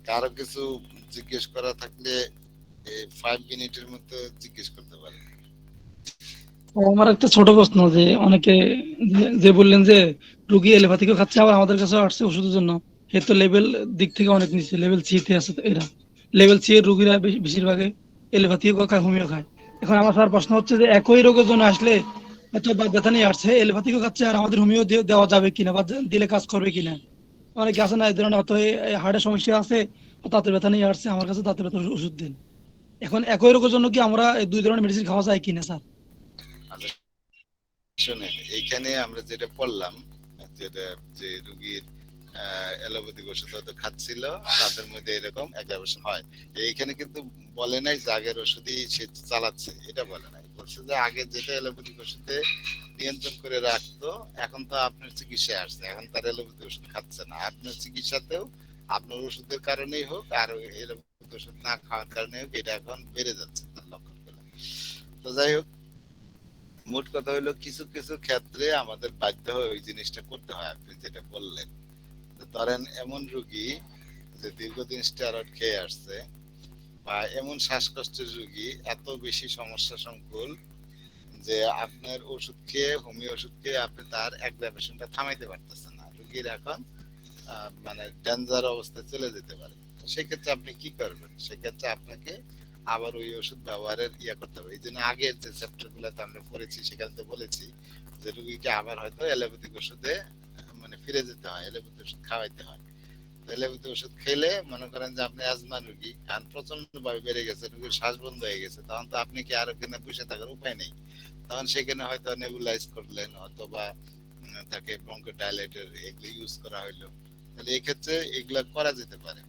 [SPEAKER 1] কারো কিছু জিজ্ঞেস করা থাকলে 5 মিনিটের মধ্যে জিজ্ঞেস করতে পারেন।
[SPEAKER 3] আমার একটা ছোট প্রশ্ন, যে অনেকে যে বললেন যে রুগী এলোপ্যাথিকও খাচ্ছে, আবার আমাদের কাছে আসছে ওষুধের জন্য, এ তো লেভেল দিক থেকে অনেক নিচে, লেভেল সি তে আছে। এরা লেভেল সি এর রুগীরা বেশিরভাগে এলোপ্যাথিও খায়, হোমিও খায়। এখন আমার স্যার প্রশ্ন হচ্ছে যে একই রোগের জন্য আসলে এত ব্যথা নিয়ে আসছে, এলোপ্যাথিকও খাচ্ছে, আর আমাদের হোমিও দেওয়া যাবে কিনা বা দিলে কাজ করবে কিনা? অনেকে আছে না এই ধরনের, অত হার্টের সমস্যা আছে, দাঁতের ব্যথা নিয়ে আসছে আমার কাছে, দাঁতের ব্যথার ওষুধ দিন। এখন একই রোগের জন্য কি আমরা এই দুই ধরনের মেডিসিন খাওয়া যায় কিনা স্যার?
[SPEAKER 1] শুনেন, এইখানে আমরা যেটা পড়লাম, যেটা যে রোগীর অ্যালোপ্যাথিক ওষুধ হয়তো খাচ্ছিল, তাদের মধ্যে এরকম অ্যাগ্রাভেশন হয়, এইখানে কিন্তু বলে নাই যে আগের ওষুধই সে চালাচ্ছে, এটা বলে নাই। বলছে যে আগে যেটা অ্যালোপ্যাথিক ওষুধে নিয়ন্ত্রণ করে রাখতো, এখন তো আপনার চিকিৎসায় আসছে, এখন তার অ্যালোপ্যাথিক ওষুধ খাচ্ছে না, আপনার চিকিৎসাতেও আপনার ওষুধের কারণেই হোক আর এলোপ্যাথি ওষুধ না খাওয়ার কারণে হোক, এটা এখন বেড়ে যাচ্ছে তার লক্ষণগুলো। তো যাই হোক, মোট কথা হলো কিছু কিছু ক্ষেত্রে আমাদের বাধ্য হয়ে ওই জিনিসটা করতে হয়, আপনি যেটা বললেন। তো ধরেন এমন রোগী যে দীর্ঘদিন স্টেরয়েড খেয়ে আসছে, বা এমন শ্বাসকষ্টের রোগী এত বেশি সমস্যা সংকুল যে আপনার ওষুধ খেয়ে, হোমিও ওষুধ খেয়ে আপনি তার অ্যাগ্রাভেশনটা থামাইতে পারতেছেন না, রোগীর এখন মানে ডেঞ্জার অবস্থায় চলে যেতে পারে। তো সেক্ষেত্রে আপনি কি করবেন? সেক্ষেত্রে আপনাকে আবার ওই ওষুধ ব্যবহারের করতে হবে। এই জন্য আগের যে চ্যাপ্টার গুলোতে আমরা পড়েছি সেখানে তো বলেছি যে রোগীকে আবার হয়তো অ্যালোপ্যাথিক ওষুধে মানে ফিরে যেতে হয়, অ্যালোপ্যাথি ওষুধ খাওয়াইতে হয়। অ্যালোপ্যাথি ওষুধ খেলে মনে করেন যে আপনি অ্যাজমা রোগী, কারণ প্রচন্ড ভাবে বেড়ে গেছে, রোগীর শ্বাস বন্ধ হয়ে গেছে, তখন তো আপনি কি আর ওখানে বসে থাকার উপায় নেই। তখন সেখানে হয়তো নেবুলাইজ করলেন, অথবা তাকে ব্রঙ্কোডাইলেটর এগুলো ইউজ করা হইলো। তাহলে এই ক্ষেত্রে এগুলা করা যেতে পারে,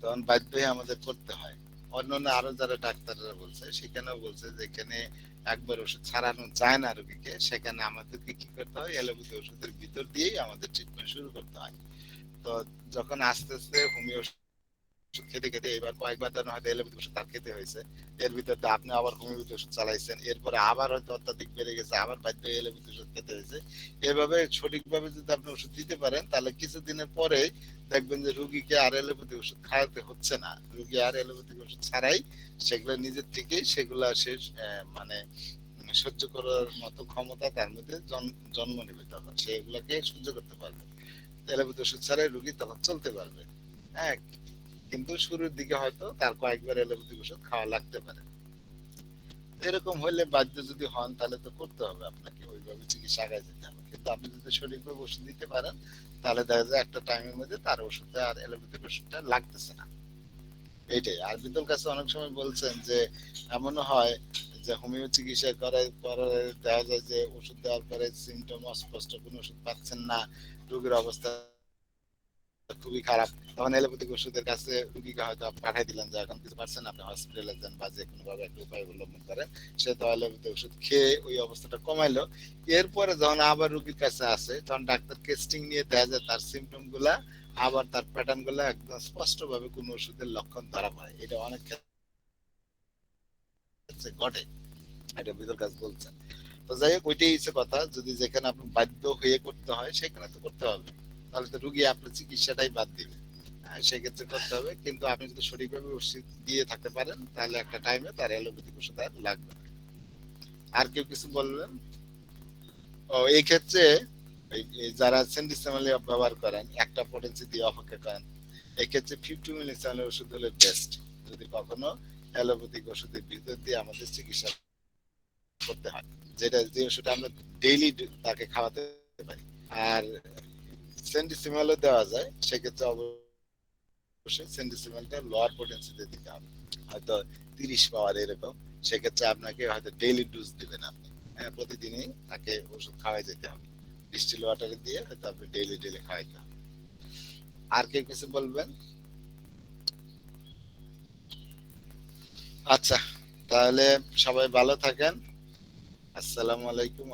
[SPEAKER 1] তখন বাধ্য হয়ে আমাদের করতে হয়। অন্যান্য আরো যারা ডাক্তাররা বলছে সেখানেও বলছে যে এখানে একবার ওষুধ ছাড়ানো যায় না রোগীকে, সেখানে আমাদেরকে কি করতে হয়, অ্যালোপ্যাথি ওষুধের ভিতর দিয়েই আমাদের ট্রিটমেন্ট শুরু করতে হয়। তো যখন আস্তে আস্তে হোমিও ওষুধ খেতে খেতে এবার কয়েকবার ধরেন হয়তো অ্যালোপ্যাথি ওষুধ তার খেতে হয়েছে, এর ভিতরে আপনি আবার হোমিওপ্যাথি ওষুধ চালাইছেন, এরপরে আবার হয়তো অত্যাধিক বেড়ে গেছে, আবার বাধ্য হয়ে অ্যালোপ্যাথি ওষুধ খেতে হয়েছে। এভাবে সঠিকভাবে যদি আপনি ওষুধ দিতে পারেন তাহলে কিছুদিনের পরে দেখবেন যে রোগীকে আর অ্যালোপ্যাথি ওষুধ খাওয়াতে হচ্ছে না, রোগী আর অ্যালোপ্যাথি ওষুধ ছাড়াই সেগুলো নিজের থেকেই সেগুলা সে মানে সহ্য করার মতো ক্ষমতা তার মধ্যে জন্ম নেবে, তখন সেগুলাকে সহ্য করতে পারবে। অ্যালোপ্যাথি ওষুধ ছাড়াই রোগী তখন চলতে পারবে। হ্যাঁ, কিন্তু শুরুর দিকে হয়তো তার কয়েকবার অ্যালোপ্যাথিক ওষুধ খাওয়া লাগতে পারে। এরকম হলে বাধ্য যদি হন তাহলে তো করতে হবে আপনাকে, ওইভাবে চিকিৎসা আগায় যেতে হবে। কিন্তু আপনি যদি সঠিকভাবে ওষুধ দিতে পারেন তাহলে দেখা যায় একটা টাইমের মধ্যে তার ওষুধটা আর অ্যালোপ্যাথিক ওষুধটা লাগতেছে না। এইটাই। আর বিদ্যুৎ কাছে অনেক সময় বলছেন যে এমনও হয় যে হোমিও চিকিৎসা করার পরে দেখা যায় যে ওষুধ দেওয়ার পরে সিমটম অস্পষ্ট, কোনো ওষুধ পাচ্ছেন না, রোগীর অবস্থা খুবই খারাপ, তখন এলোপ্যাথিক ওষুধের কাছে রুগীকে হয়তো পাঠাই দিলেন যে এখন কিছু পারছেন, আপনি হসপিটালে যান বা যে কোনো ভাবে একটা উপায় অবলম্বন করেন। সে তো এলোপ্যাথিক ওষুধ খেয়ে ওই অবস্থাটা কমাইলো। এরপরে যখন আবার রুগীর কাছে আসে তখন ডাক্তার টেস্টিং নিয়ে দেখা যায় তার সিমটম গুলা আবার তার প্যাটার্ন গুলা একদম স্পষ্ট ভাবে কোন ওষুধের লক্ষণ ধরা পড়ে। এটা অনেক ক্ষেত্রে ঘটে, এটা বিদর কাজ বলছেন। তো যাই হোক, ওইটাই হচ্ছে কথা, যদি যেখানে আপনি বাধ্য হয়ে করতে হয় সেখানে তো করতে হবে, তাহলে তো রুগী আপনার চিকিৎসাটাই বাদ দিবে। সেক্ষেত্রে করতে হবে, কিন্তু আপনি যদি সঠিকভাবে ওষুধ দিয়ে থাকতে পারেন তাহলে একটা টাইমে তার অ্যালোপ্যাথিক ওষুধ আর লাগবে না। আর কেউ কিছু বলবেন? ও, এই ক্ষেত্রে যারা সেন্ডিসেমাল ব্যবহার করেন, একটা পটেন্সি দিয়ে অপেক্ষা করেন, এক্ষেত্রে 50 মিলিসেমালের ওষুধ হলে বেস্ট, যদি কখনো অ্যালোপ্যাথিক ওষুধের ভিতর দিয়ে আমাদের চিকিৎসা করতে হয়, যেটা যে ওষুধটা আমরা ডেইলি তাকে খাওয়াতে পারি। আর সেন্ডিসিমালও দেওয়া যায়, সেক্ষেত্রে অবশ্যই সেন্ডিসিমালটা লোয়ার পটেন্সিতে দিতে হবে, হয়তো 30 পাওয়ার এরকম। সেক্ষেত্রে আপনাকে হয়তো ডেইলি ডোজ দিবেন আপনি, হ্যাঁ, প্রতিদিনই তাকে ওষুধ খাওয়াই যেতে হবে, ডিস্টিল ওয়াটারে দিয়ে হয়তো আপনি ডেইলি ডেইলি খাওয়াইতে হবে। আর কেউ কিছু বলবেন? আচ্ছা, তাহলে সবাই ভালো থাকেন। আসসালামু আলাইকুম।